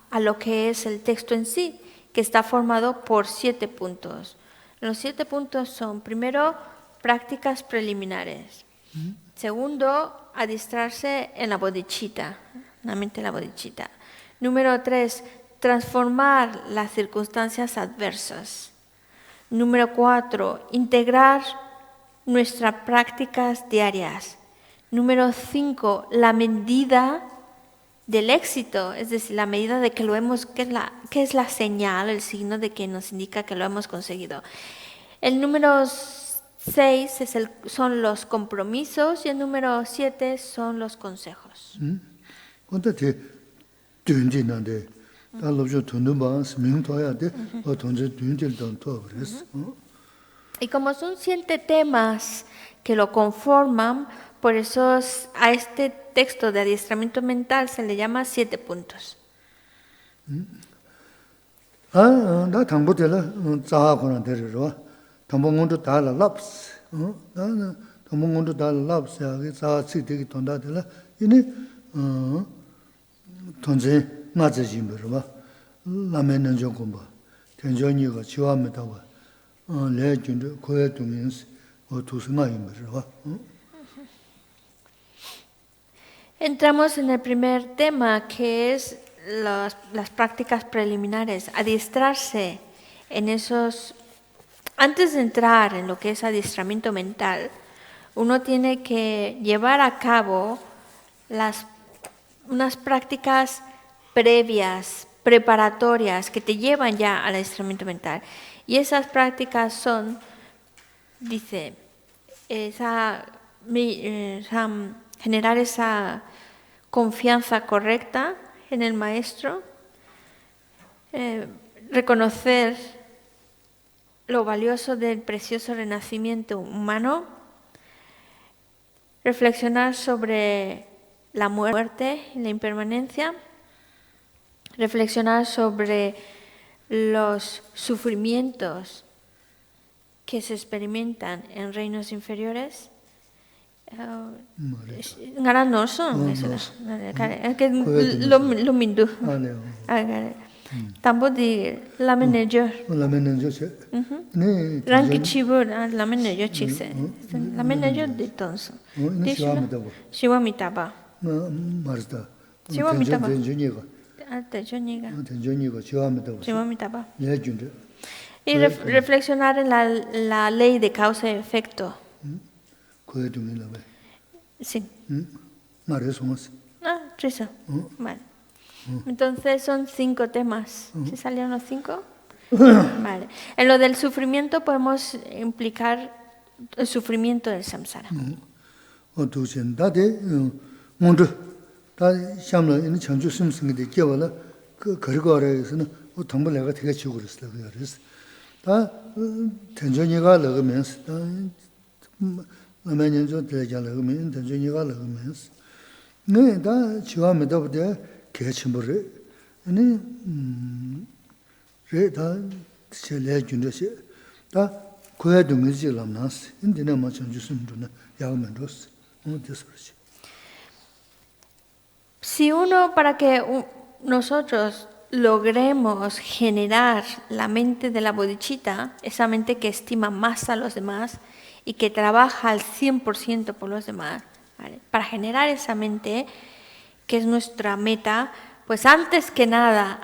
a lo que es el texto en sí, que está formado por 7 puntos. Los 7 puntos son, primero, prácticas preliminares. Segundo, adiestrarse en la bodhicitta, la mente de la bodhicitta. Número 3, transformar las circunstancias adversas. Número 4, integrar nuestras prácticas diarias. Número 5, la medida del éxito, es decir, la medida de que lo hemos, que es la señal, el signo de que nos indica que lo hemos conseguido. El número 6 son los compromisos y el número 7 son los consejos. Y como son 7 temas que lo conforman, por eso a este texto de adiestramiento mental se le llama 7 puntos. Entramos en el primer tema, que es las prácticas preliminares, adiestrarse en esos. Antes de entrar en lo que es adiestramiento mental, uno tiene que llevar a cabo unas prácticas previas, preparatorias, que te llevan ya al adiestramiento mental. Y esas prácticas son, dice, generar esa confianza correcta en el maestro, reconocer lo valioso del precioso renacimiento humano, reflexionar sobre la muerte y la impermanencia, reflexionar sobre los sufrimientos que se experimentan en reinos inferiores. Ngara no son, que lo mindu. Tambo di lamenejo. 라면은 저 네. Ranki chibu lamenejo chikse. Lamenejo de tonso. 네 시험도 뭐. Shiwamitaba. 말다. 시험이다봐. 전전이가. Alta joniga. 전전이가 시험도. Shiwamitaba. 네 준대. Y reflexionar en la ley de causa y efecto. 그에 두면 봐. Sí. 말해서 뭐지? Trisa. Vale. Entonces son 5 temas. ¿Se salieron los 5? Vale. En lo del sufrimiento podemos implicar el sufrimiento del samsara. 어두신 다데 먼저 다 샴로 있는 전주 심승이 되게와라 그 거거래에서는 동물 내가 되게 치고 그랬어 그래서 다 ten전이가 나가면서 다 라면은 좀 되잖아 그러면 ten전이가 나가면서 네다 지와면도 보다 개침벌에 아니 그다 제일 준듯이 다 고야 동의지 람나스 인디나 마찬가지 숨도나 야면도스 Si uno, para que nosotros logremos generar la mente de la bodhicitta, esa mente que estima más a los demás y que trabaja al 100% por los demás, ¿vale? Para generar esa mente, que es nuestra meta, pues antes que nada,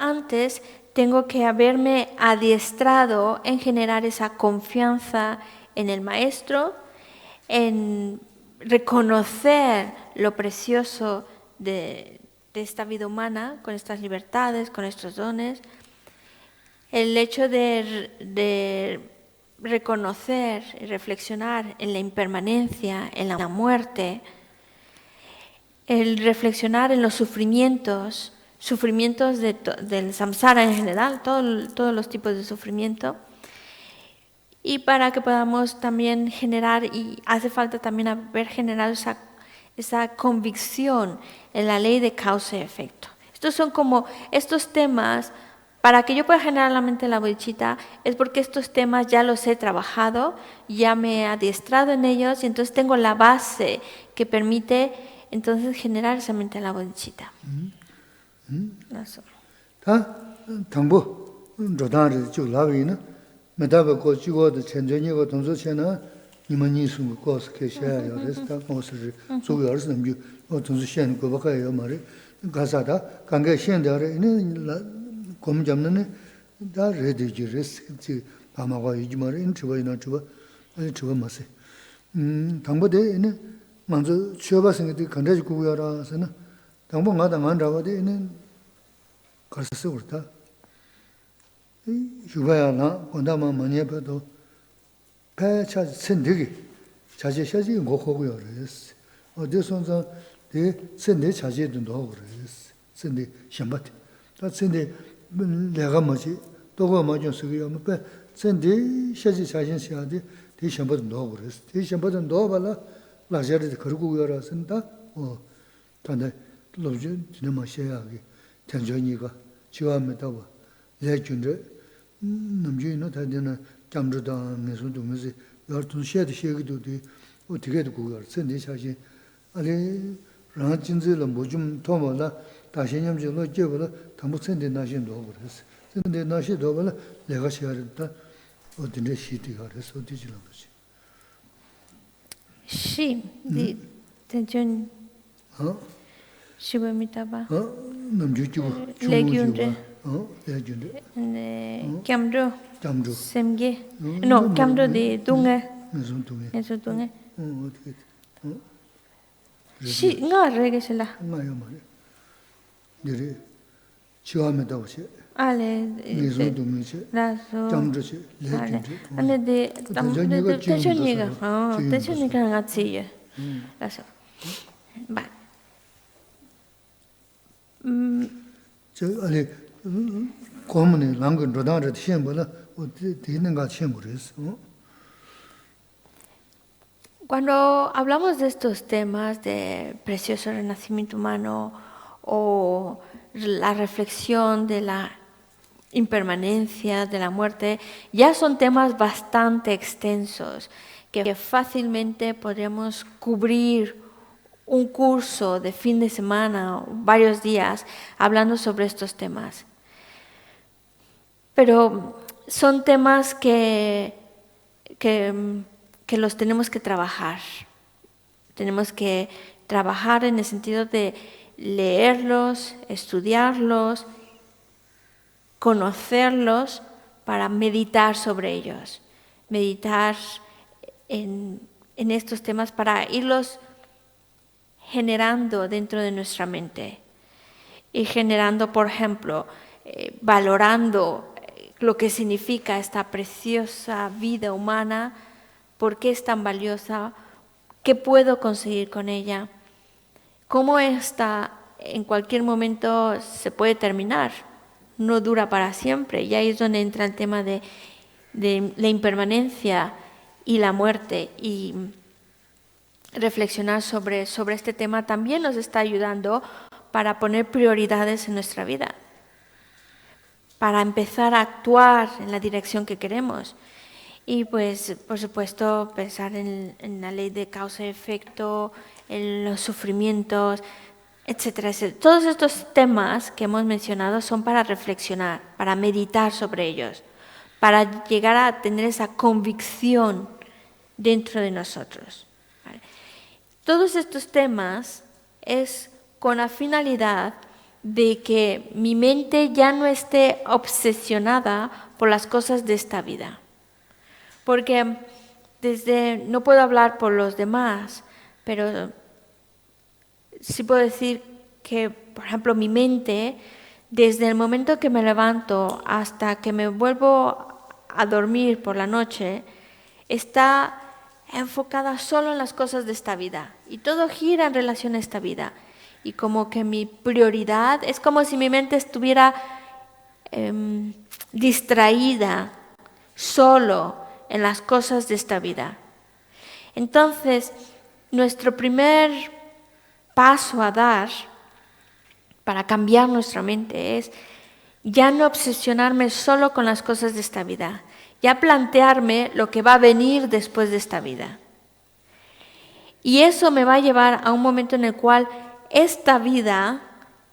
tengo que haberme adiestrado en generar esa confianza en el maestro, en reconocer lo precioso de esta vida humana, con estas libertades, con estos dones, el hecho de reconocer y reflexionar en la impermanencia, en la muerte, el reflexionar en los sufrimientos del samsara en general, todos los tipos de sufrimiento, y para que podamos también generar, y hace falta también haber generado esa convicción en la ley de causa y efecto. Estos son como estos temas, para que yo pueda generar la mente de la bodhicitta, es porque estos temas ya los he trabajado, ya me he adiestrado en ellos, y entonces tengo la base que permite entonces generar esa mente de la bodhicitta. 당보 조다를 줄라위는 메다가 고치고도 천전이고 동서체나 이만이수 고스케 샤야 레스타 고스를 소유할 남주 동서시한 거 바카요 말이 가사다 관계 시행되어는 곰 잡는 다 레디지 리스크 아마가 이지 말이 인트바이나 주바 주바 마세 당보대는 먼저 취업하생들 간다지 구구야라서는 당보 마당한 잡아대는 가서 그렇다 휴가야나 본다마 많이 해봐도 배차 선득이 자제셔지 고고고요 그랬어 어디선서 대 선대 자제도 넣어 그랬어 선대 샴바트 다 선대 내가 뭐지 또가 뭐죠 쓰기요 뭐 선대 셔지 자신시한테 대 샴바도 넣어 그랬어 대 샴바도 넣어봐라 라자르도 그러고 열었습니다 단데 로즈 지나마 셔야게 ten전이가 지와면다 봐 내준데 남주인은 다되는 잠르다 내서도 무슨 열두 시에도 시기도 돼 어떻게도 그걸 선대 사실 아니 라진즈를 뭐좀 도마다 다시 냠지로 제보다 담보 선대 나신도 그랬어 선대 나시도 봐 내가 시야랬다 어딘데 시티가 그래서 어디지는 거지 Sí, tensión. Shivamitaba. 남주주고 Legyunde. 레준데 Kyamdro. 잠도 Semge. No, Kyamdro de Dunga. 무슨 동에 Eso Dunga. 어떻게 Sí, no, regesela. 마요 말이야 내리 지와면다 오시 Ale. 무슨 동에지 Lazo. 잠도시 레준데 Ale de tensioniga. Tensioniga ngatsiye. Lazo. Vale. 저 아니 고문에 랑근 로다를 시험보다 어디 되는가 시험 그랬어 Cuando hablamos de estos temas de precioso renacimiento humano o la reflexión de la impermanencia, de la muerte, ya son temas bastante extensos que fácilmente podemos cubrir un curso de fin de semana o varios días hablando sobre estos temas. Pero son temas que los tenemos que trabajar. Tenemos que trabajar en el sentido de leerlos, estudiarlos, conocerlos para meditar sobre ellos, meditar en estos temas para irlos generando dentro de nuestra mente y generando, por ejemplo, valorando lo que significa esta preciosa vida humana, por qué es tan valiosa, qué puedo conseguir con ella, cómo esta en cualquier momento se puede terminar, no dura para siempre. Y ahí es donde entra el tema de la impermanencia y la muerte. Y reflexionar sobre este tema también nos está ayudando para poner prioridades en nuestra vida, para empezar a actuar en la dirección que queremos. Y pues, por supuesto, pensar en la ley de causa y efecto, en los sufrimientos, etcétera, etcétera. Todos estos temas que hemos mencionado son para reflexionar, para meditar sobre ellos, para llegar a tener esa convicción dentro de nosotros. ¿Vale? Todos estos temas es con la finalidad de que mi mente ya no esté obsesionada por las cosas de esta vida. Porque no puedo hablar por los demás, pero sí puedo decir que, por ejemplo, mi mente, desde el momento que me levanto hasta que me vuelvo a dormir por la noche, está enfocada solo en las cosas de esta vida. Y todo gira en relación a esta vida. Y como que mi prioridad, es como si mi mente estuviera distraída solo en las cosas de esta vida. Entonces, nuestro primer paso a dar para cambiar nuestra mente es ya no obsesionarme solo con las cosas de esta vida, ya plantearme lo que va a venir después de esta vida. Y eso me va a llevar a un momento en el cual esta vida,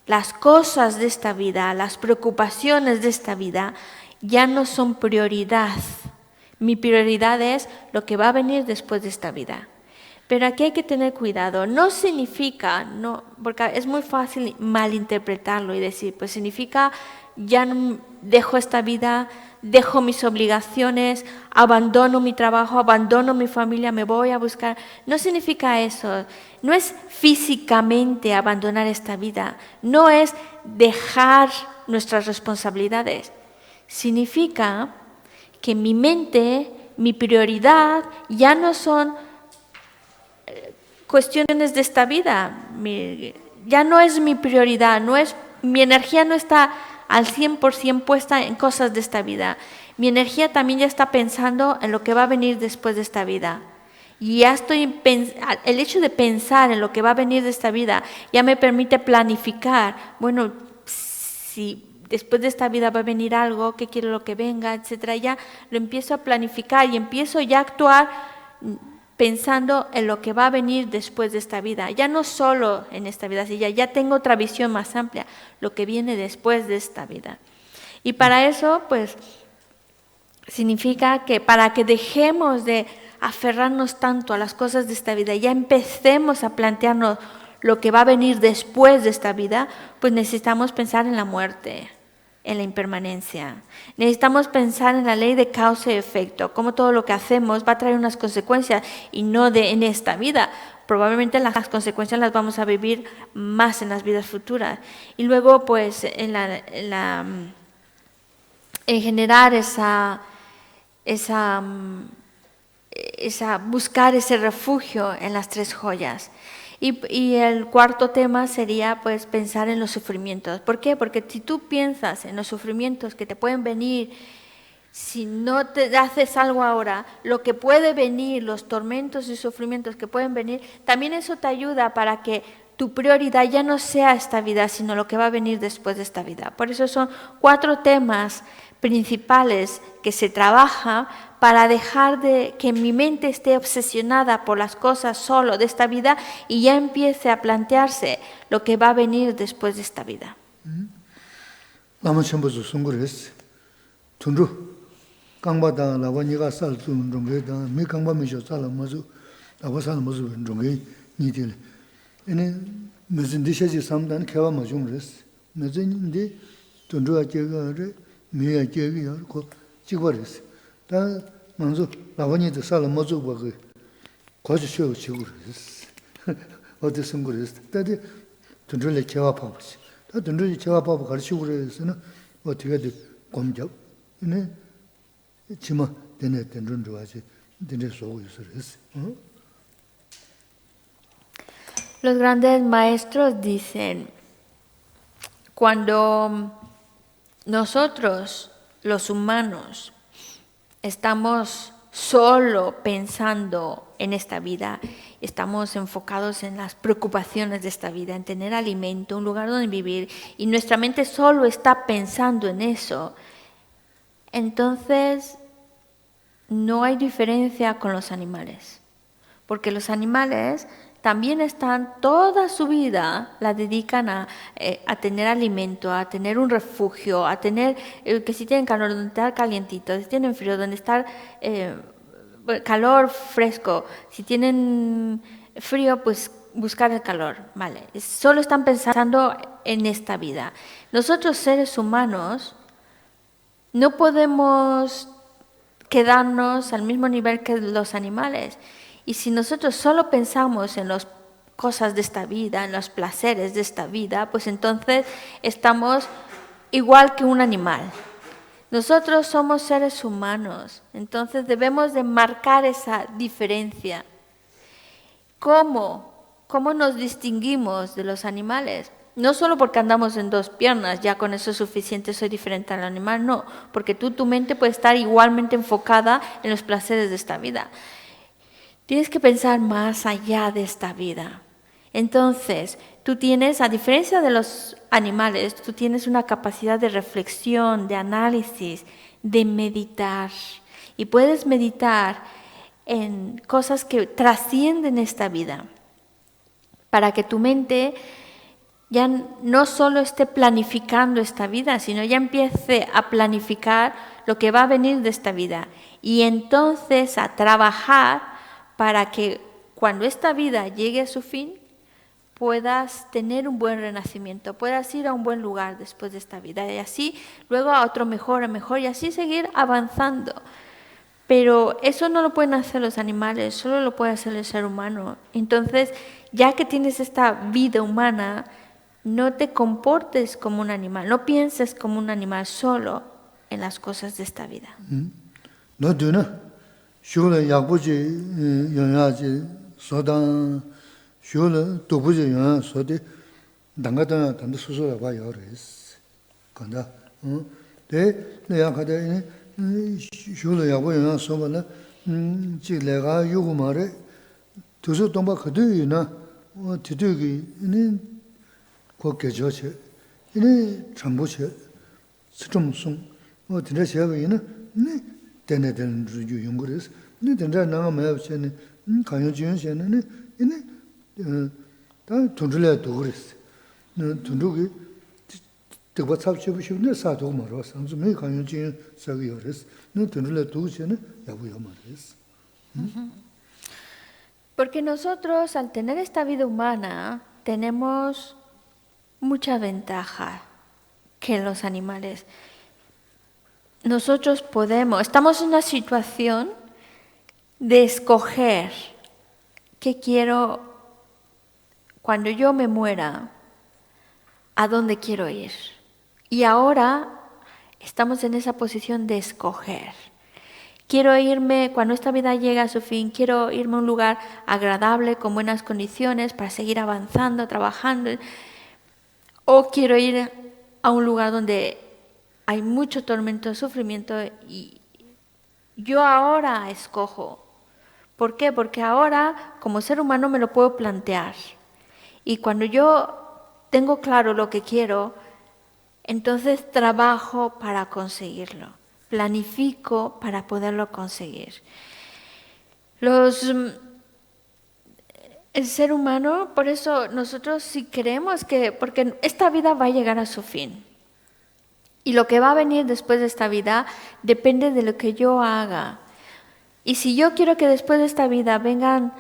las cosas de esta vida, las preocupaciones de esta vida, ya no son prioridad. Mi prioridad es lo que va a venir después de esta vida. Pero aquí hay que tener cuidado. No significa, porque es muy fácil malinterpretarlo y decir, pues significa ya no dejo esta vida, dejo mis obligaciones, abandono mi trabajo, abandono mi familia, me voy a buscar. No significa eso. No es físicamente abandonar esta vida. No es dejar nuestras responsabilidades. Significa que mi mente, mi prioridad, ya no son cuestiones de esta vida. Ya no es mi prioridad, mi energía no está al 100% puesta en cosas de esta vida. Mi energía también ya está pensando en lo que va a venir después de esta vida. Y ya el hecho de pensar en lo que va a venir de esta vida ya me permite planificar, bueno, si después de esta vida va a venir algo, qué quiero lo que venga, etcétera. Ya lo empiezo a planificar y empiezo ya a actuar pensando en lo que va a venir después de esta vida. Ya no solo en esta vida, sino ya tengo otra visión más amplia, lo que viene después de esta vida. Y para eso, pues, significa que para que dejemos de aferrarnos tanto a las cosas de esta vida, ya empecemos a plantearnos lo que va a venir después de esta vida, pues necesitamos pensar en la muerte, en la impermanencia. Necesitamos pensar en la ley de causa y efecto, cómo todo lo que hacemos va a traer unas consecuencias y no en esta vida. Probablemente las consecuencias las vamos a vivir más en las vidas futuras. Y luego, pues, en generar buscar ese refugio en las tres joyas. Y el cuarto tema sería, pues, pensar en los sufrimientos. ¿Por qué? Porque si tú piensas en los sufrimientos que te pueden venir, si no te haces algo ahora, lo que puede venir, los tormentos y sufrimientos que pueden venir, también eso te ayuda para que tu prioridad ya no sea esta vida, sino lo que va a venir después de esta vida. Por eso son 4 temas principales que se trabaja para dejar de que mi mente esté obsesionada por las cosas solo de esta vida y ya empiece a plantearse lo que va a venir después de esta vida. Lama chenpo su sungu res. Tunru, kangpa da lawa niga sal su nrungge da, mi kangpa mi sho sala mazu, lawa sala mazu nrungge nidili. Ene, mezin di sheji samdan kewa ma zhung res. Mezin di tunru a jega re, mi a jega ya, ko jigwa res. Da manzu lawa nida sala mazu wagi, kwa zi shio chigu res. Odi sungu res. Da di tunru le kewa pa wasi. 다 던들이 제가 바보 가르치고 그래서는 어떻게 돼 검적 네 치마 되네 던든 좋아지 되네 소고 있어서 Los grandes maestros dicen, cuando nosotros, los humanos, estamos solo pensando en esta vida, estamos enfocados en las preocupaciones de esta vida, en tener alimento, un lugar donde vivir, y nuestra mente solo está pensando en eso, entonces no hay diferencia con los animales, porque los animales también están, toda su vida la dedican a tener alimento, a tener un refugio, a tener, que si tienen calor, donde estar calientito, si tienen frío, donde estar calor, fresco, si tienen frío, pues buscar el calor, ¿vale? Solo están pensando en esta vida. Nosotros, seres humanos, no podemos quedarnos al mismo nivel que los animales. Y si nosotros solo pensamos en las cosas de esta vida, en los placeres de esta vida, pues entonces estamos igual que un animal. Nosotros somos seres humanos, entonces debemos de marcar esa diferencia. ¿Cómo? ¿Cómo nos distinguimos de los animales? No solo porque andamos en 2 piernas, ya con eso es suficiente, soy diferente al animal, no, porque tu mente puede estar igualmente enfocada en los placeres de esta vida. Tienes que pensar más allá de esta vida. Entonces, tú tienes, a diferencia de los animales, tú tienes una capacidad de reflexión, de análisis, de meditar. Y puedes meditar en cosas que trascienden esta vida, para que tu mente ya no solo esté planificando esta vida, sino ya empiece a planificar lo que va a venir de esta vida. Y entonces a trabajar para que cuando esta vida llegue a su fin, puedas tener un buen renacimiento, puedas ir a un buen lugar después de esta vida y así luego a otro mejor, a mejor y así seguir avanzando. Pero eso no lo pueden hacer los animales, solo lo puede hacer el ser humano. Entonces, ya que tienes esta vida humana, no te comportes como un animal, no pienses como un animal solo en las cosas de esta vida. No duena. Shula yakbuji yonyaji sodan shula dobuji yonya sode dangadana dandu susura ba yores kanda de le yakade shula yakbu yonya sobala ji lega yugu mare tusu domba khadu yina tidugi ni ko gejoche ni chambuche situmsung tinde shebe yina ni 되는 주주 연구를 네 된다 나가 매업체는 강요지연 셔는 네 다 돈들려 도그랬어 네 돈들이 되고 잡히고 싶네 사도 말어 상주 매 강요지연 저기 요랬어 네 돈들려 도그셔는 야부야 말했어. Porque nosotros, al tener esta vida humana, tenemos mucha ventaja que los animales. Nosotros estamos en una situación de escoger qué quiero, cuando yo me muera, a dónde quiero ir. Y ahora estamos en esa posición de escoger. Quiero irme, cuando esta vida llegue a su fin, quiero irme a un lugar agradable, con buenas condiciones, para seguir avanzando, trabajando. O quiero ir a un lugar donde hay mucho tormento, sufrimiento y yo ahora escojo. ¿Por qué? Porque ahora como ser humano me lo puedo plantear Y cuando yo tengo claro lo que quiero, entonces trabajo para conseguirlo, planifico para poderlo conseguir. El ser humano, por eso nosotros si creemos que, porque esta vida va a llegar a su fin, y lo que va a venir después de esta vida depende de lo que yo haga. Y si yo quiero que después de esta vida vengan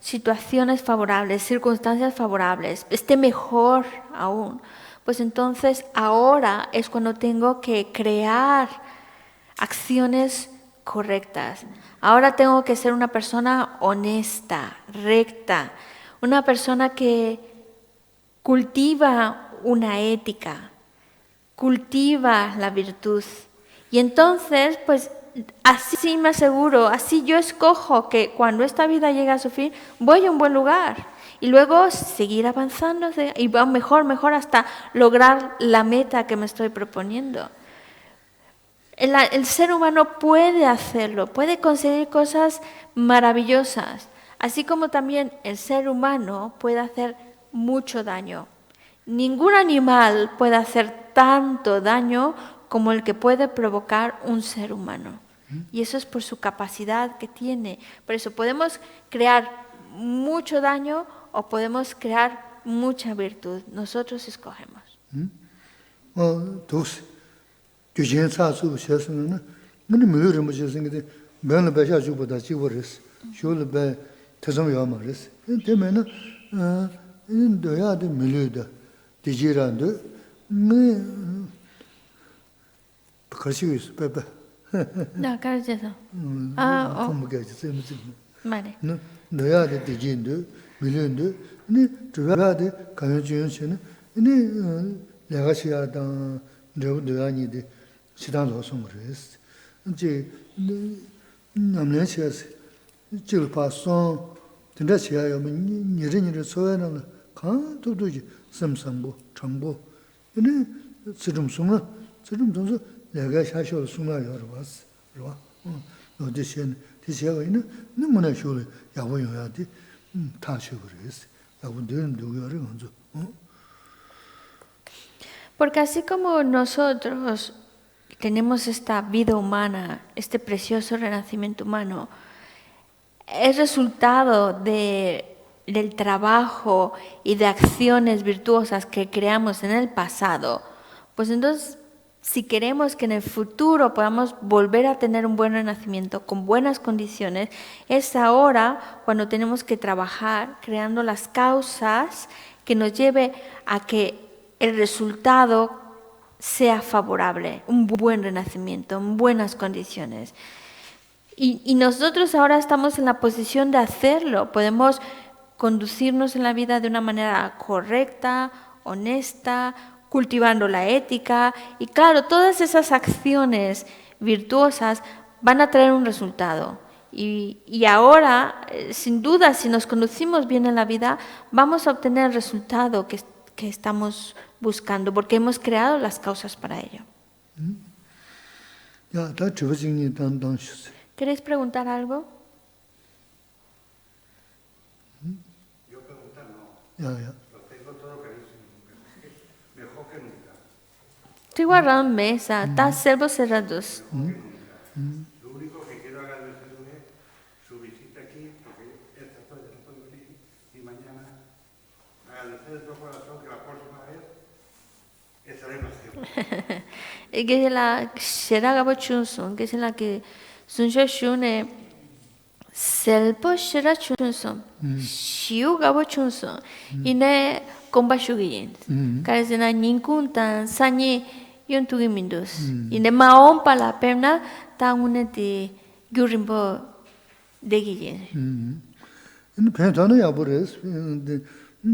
situaciones favorables, circunstancias favorables, esté mejor aún, pues entonces ahora es cuando tengo que crear acciones correctas. Ahora tengo que ser una persona honesta, recta, una persona que cultiva una ética, cultiva la virtud. Y entonces, pues así me aseguro, así yo escojo que cuando esta vida llegue a su fin, voy a un buen lugar. Y luego seguir avanzando y va mejor hasta lograr la meta que me estoy proponiendo. El ser humano puede hacerlo, puede conseguir cosas maravillosas, así como también el ser humano puede hacer mucho daño. Ningún animal puede hacer tanto daño como el que puede provocar un ser humano. Y eso es por su capacidad que tiene. Por eso podemos crear mucho daño o podemos crear mucha virtud. Nosotros escogemos. Dos. 규진 사수 셔서는 근데 뭐를 뭐 셔서인데 면을 배셔 주보다 지고르스 쇼를 배 태성이 와마르스 때문에 인도야데 밀르다 디지란데 네 그것이 빼빼 No, claro, eso. como que se me dice Vale. no 너야데 디진데 밀르데 네 저야데 가요지연시는 네 내가 시야다 너야니데 시단도 송그레스 이제 남녀시에서 질 파송 된다 시야면 니르니르 소야는 간도도지 섬섬보 정보 근데 지금 송은 지금 동서 내가 샤쇼를 송아 여러 봤어 봐 어디신 디시가 있는 너무나 쇼를 야보여야지 다 쇼그레스 야분들은 누구를 먼저 Porque así como nosotros tenemos esta vida humana, este precioso renacimiento humano, es resultado del trabajo y de acciones virtuosas que creamos en el pasado, pues entonces si queremos que en el futuro podamos volver a tener un buen renacimiento con buenas condiciones, es ahora cuando tenemos que trabajar creando las causas que nos lleve a que el resultado sea favorable, un buen renacimiento, en buenas condiciones. Y nosotros ahora estamos en la posición de hacerlo. Podemos conducirnos en la vida de una manera correcta, honesta, cultivando la ética. Y claro, todas esas acciones virtuosas van a traer un resultado. Y ahora, sin duda, si nos conducimos bien en la vida, vamos a obtener el resultado que estamos buscando, porque hemos creado las causas para ello. ¿Queréis preguntar algo? Yo preguntar no. Ya. Lo tengo todo clarísimo. Mejor que nunca. Igual mesa, está servos cerrados. Lo único que quiero agradecerle su visita aquí, porque esta tarde no puedo venir, y mañana agradecer de todo corazón que la próxima vez estaré más tiempo. Que es la Sheraga Chunson, que es la que Sunsho Shune Selpo Shera Chunson, Shiu Gabo Chunson, y ne Comba Shugiyin. Carecena Ninkuntan, Sani Yuntugi Mindus. Y ne Maon para la pena, tan une de Gurimbo de Guillén. 펜타는 야보레스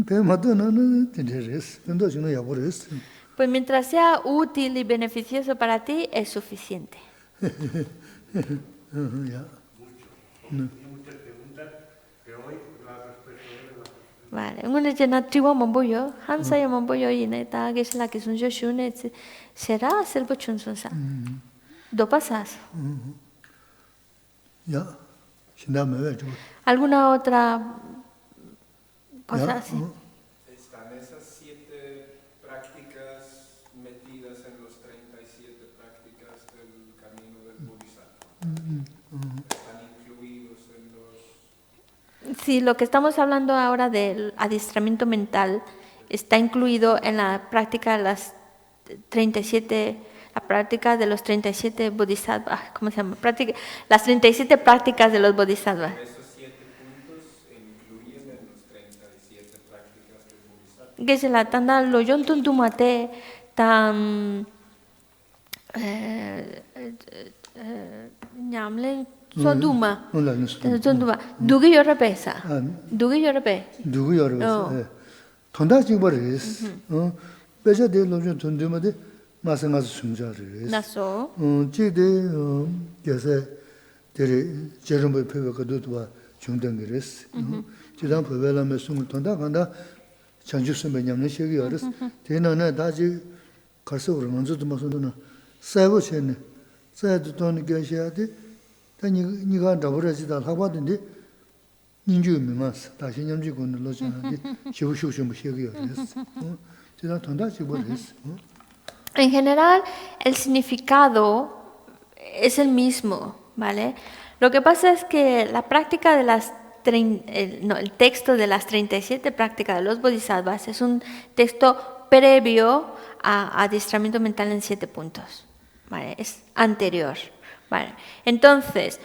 펜마드는 텐데레스 펜도시는 야보레스 Pues mientras sea útil y beneficioso para ti, es suficiente. 야 Muchas preguntas, pero hoy las respuestas de la Vale, una llena tribu mamboyo, hansa yo mamboyo y neta que es la que son yo shune, será selvo chunsunsa. ¿Do pasas? 야 신다면 왜 저? ¿Alguna otra cosa así? metidas en los 37 prácticas del camino del Bodhisattva. Están incluidos en los... Sí, lo que estamos hablando ahora del adiestramiento mental está incluido en la práctica de las 37, la práctica de los 37 bodhisattvas, ¿cómo se llama? Las 37 prácticas de los bodhisattvas. Esos 7 puntos incluyen en los 37 prácticas del Bodhisattva. Que se la tanda lo yontun tumate tan ñamle sonduma Hola, no sé. sonduma dugi yorape sa Ah, dugi yorape 누구 여러분? 돈다 지버리스. 배자 대로죠 돈도마데 마상가서 숨자를. naso 제대 계세 데리 제롬을 배워가도 와 중등그레스. 지단 배워라면 숨을 돈다 간다. 장주스면 냠는 시기 알았어. 대나나 다지 가서 그러면서도 무슨도나 사이버체네. 사이도 돈 계셔야 돼. 다 니가 더버지다 하거든데 인주민마스 다시 염지군을 넣잖아요. 쉬우쉬우 시기요. 그래서 제가 돈다지 버렸어. en general el significado es el mismo, ¿vale? Lo que pasa es que la práctica de las el texto de las 37 prácticas de los bodhisattvas es un texto previo a adiestramiento mental en 7 puntos, ¿vale? Es anterior, ¿vale? Entonces,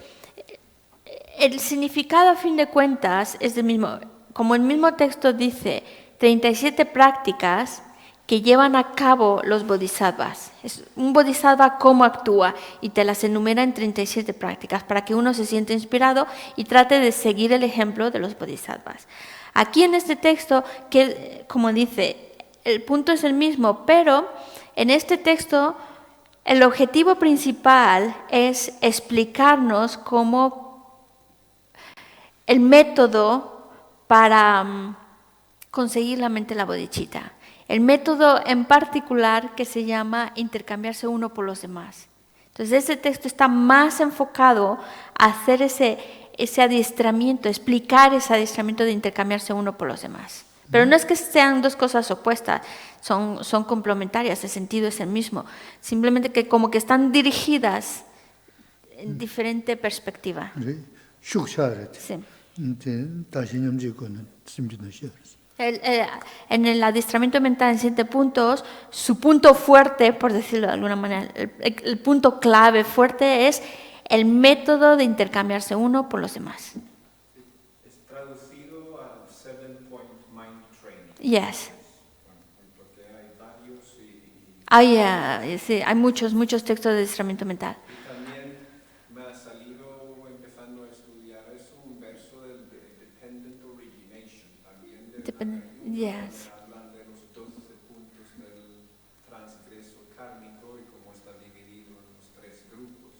el significado a fin de cuentas es el mismo. Como el mismo texto dice, 37 prácticas que llevan a cabo los bodhisattvas. Es un bodhisattva cómo actúa y te las enumera en 37 prácticas para que uno se sienta inspirado y trate de seguir el ejemplo de los bodhisattvas. Aquí en este texto, que como dice, el punto es el mismo, pero en este texto el objetivo principal es explicarnos cómo el método para conseguir la mente la bodhicitta. El método en particular que se llama intercambiarse uno por los demás. Entonces, este texto está más enfocado a hacer ese adiestramiento, explicar ese adiestramiento de intercambiarse uno por los demás. Pero no es que sean dos cosas opuestas, son complementarias, el sentido es el mismo. Simplemente que como que están dirigidas en diferente perspectiva. Sí. En el adiestramiento mental en 7 puntos, su punto fuerte, por decirlo de alguna manera, el punto clave fuerte es el método de intercambiarse uno por los demás. Es traducido al 7-point mind training. Yes. Porque hay varios Sí, hay muchos textos de adiestramiento mental. y también me ha salido empezando a estudiar eso un verso del dependent origination también Yes. hablan de los 12 puntos del transgreso kármico y cómo está dividido en los 3 grupos.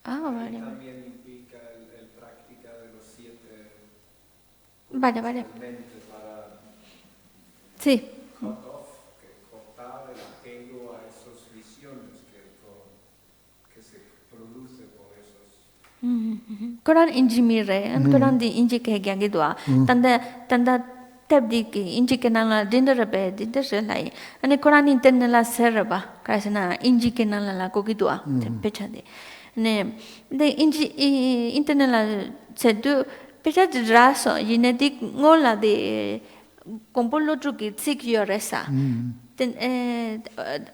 Vale. También implica el práctica de los 7 Vale. elementos para Sí. cut off, que cortar el apego a esas visiones que se produce por esos. Koran injimire, Koran di injike gyagidwa, tanda tabdiki injike nala dindarabe dindarelai, ane Koran internela serba, kaisana injike nala la kogidwa, pechade. Ne de internela sedu pechade raso yinedik ngola de compolo truki tsik yoresa.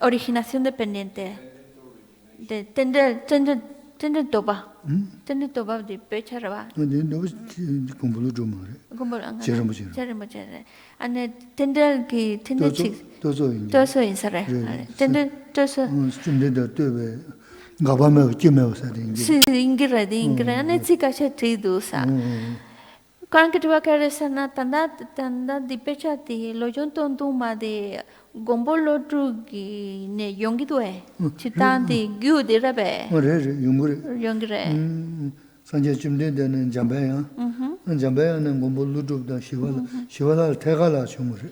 Originación dependiente. De tender toba. Tender toba de pecharaba. 너무 공부를 좀 해. Jeremo. Ane tender ki tender chik. 또저 이제 Toso insare. Tender toso. 좀 내가 때에 가봐면 끼면서 되는 게. Si ingre. Ane tsika che tridusa. Koran que tuva que resana tanda di pecha di lo jonton tuma de gombolo trugi ne yongi due. Chitan di gyu di rebe. 그래 용거를 Yongre. 산제 좀 되는 잠배야. 잠배야는 공부를 좀다 시와라 태가라 shum을.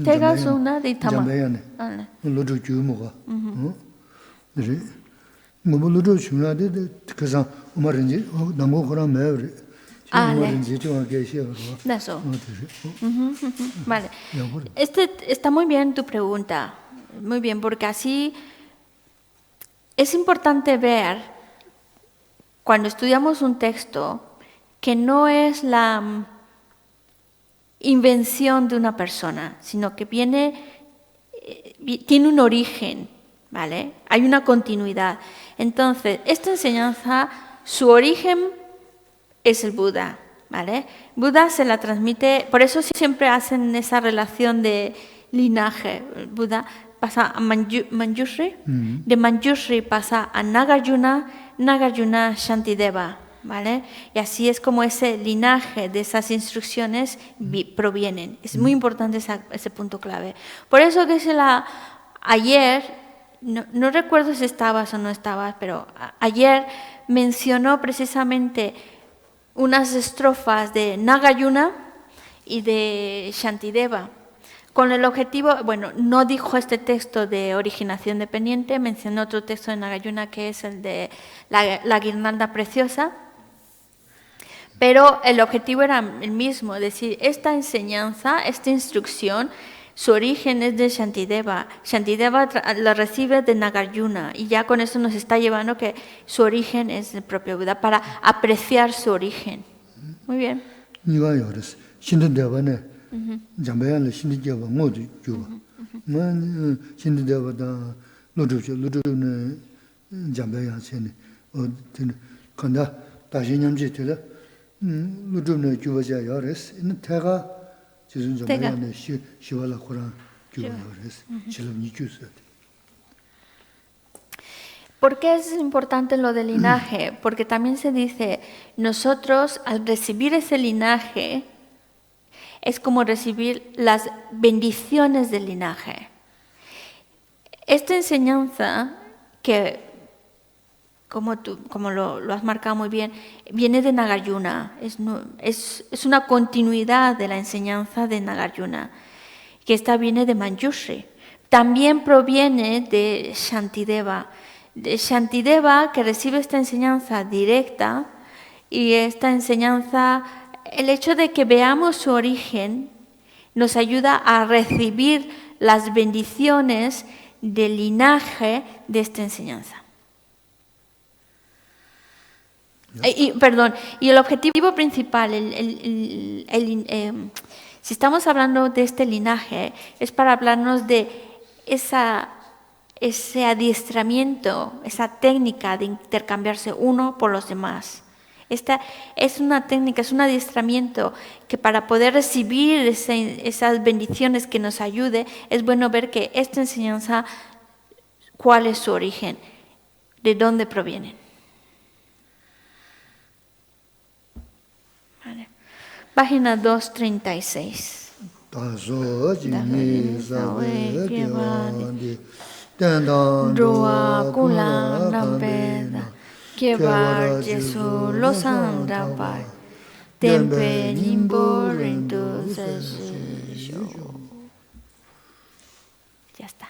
Tega suna di tama. 잠배야네. Ale. 로드 주모가. 그래. 공부를 shum나데 그래서 말인지 너무 그런 매를. 말인지 좀 계셔. Eso. Vale. Está muy bien tu pregunta. Muy bien, porque así es importante ver, cuando estudiamos un texto, que no es la invención de una persona, sino que tiene un origen, ¿vale? Hay una continuidad. Entonces, esta enseñanza, su origen es el Buda, ¿vale? Buda se la transmite, por eso siempre hacen esa relación de linaje. El Buda pasa a Manjushri, de Manjushri pasa a Nagarjuna, Nagarjuna Shantideva, ¿vale? Y así es como ese linaje de esas instrucciones provienen. Es muy importante ese punto clave. Por eso que ayer, no recuerdo si estabas o no estabas, pero ayer mencionó precisamente unas estrofas de Nagarjuna y de Shantideva, con el objetivo, bueno, no dijo este texto de originación dependiente, mencionó otro texto de Nagarjuna que es el de la guirnalda preciosa, pero el objetivo era el mismo, es decir, esta enseñanza, esta instrucción, su origen es de Shantideva. Shantideva la recibe de Nagarjuna y ya con eso nos está llevando que su origen es el propio Buda, para apreciar su origen. Muy bien. 잠배안에 신디게와 모두 주고 난 신디데보다 로드네 잠배야 세네 간다 다시 냠지들 로드네 주어야 요레스 인 태가 지금 잠배안에 시와라 코란 주어 요레스 실험이 주스. ¿Por qué es importante lo del linaje? Porque también se dice, nosotros al recibir ese linaje, es como recibir las bendiciones del linaje. Esta enseñanza, que como lo has marcado muy bien, viene de Nagarjuna, es una continuidad de la enseñanza de Nagarjuna, que esta viene de Manjushri. También proviene de Shantideva. De Shantideva, que recibe esta enseñanza directa, y esta enseñanza, el hecho de que veamos su origen nos ayuda a recibir las bendiciones del linaje de esta enseñanza. Y el objetivo principal, si estamos hablando de este linaje, es para hablarnos de ese adiestramiento, esa técnica de intercambiarse uno por los demás. Esta es una técnica, es un adiestramiento que para poder recibir esas bendiciones que nos ayude, es bueno ver que esta enseñanza, cuál es su origen, de dónde provienen. Vale. Página 236. Rua Kula Rampeda. Llevar Jesús los andrapai, tempe nimbo rindu. Ya está.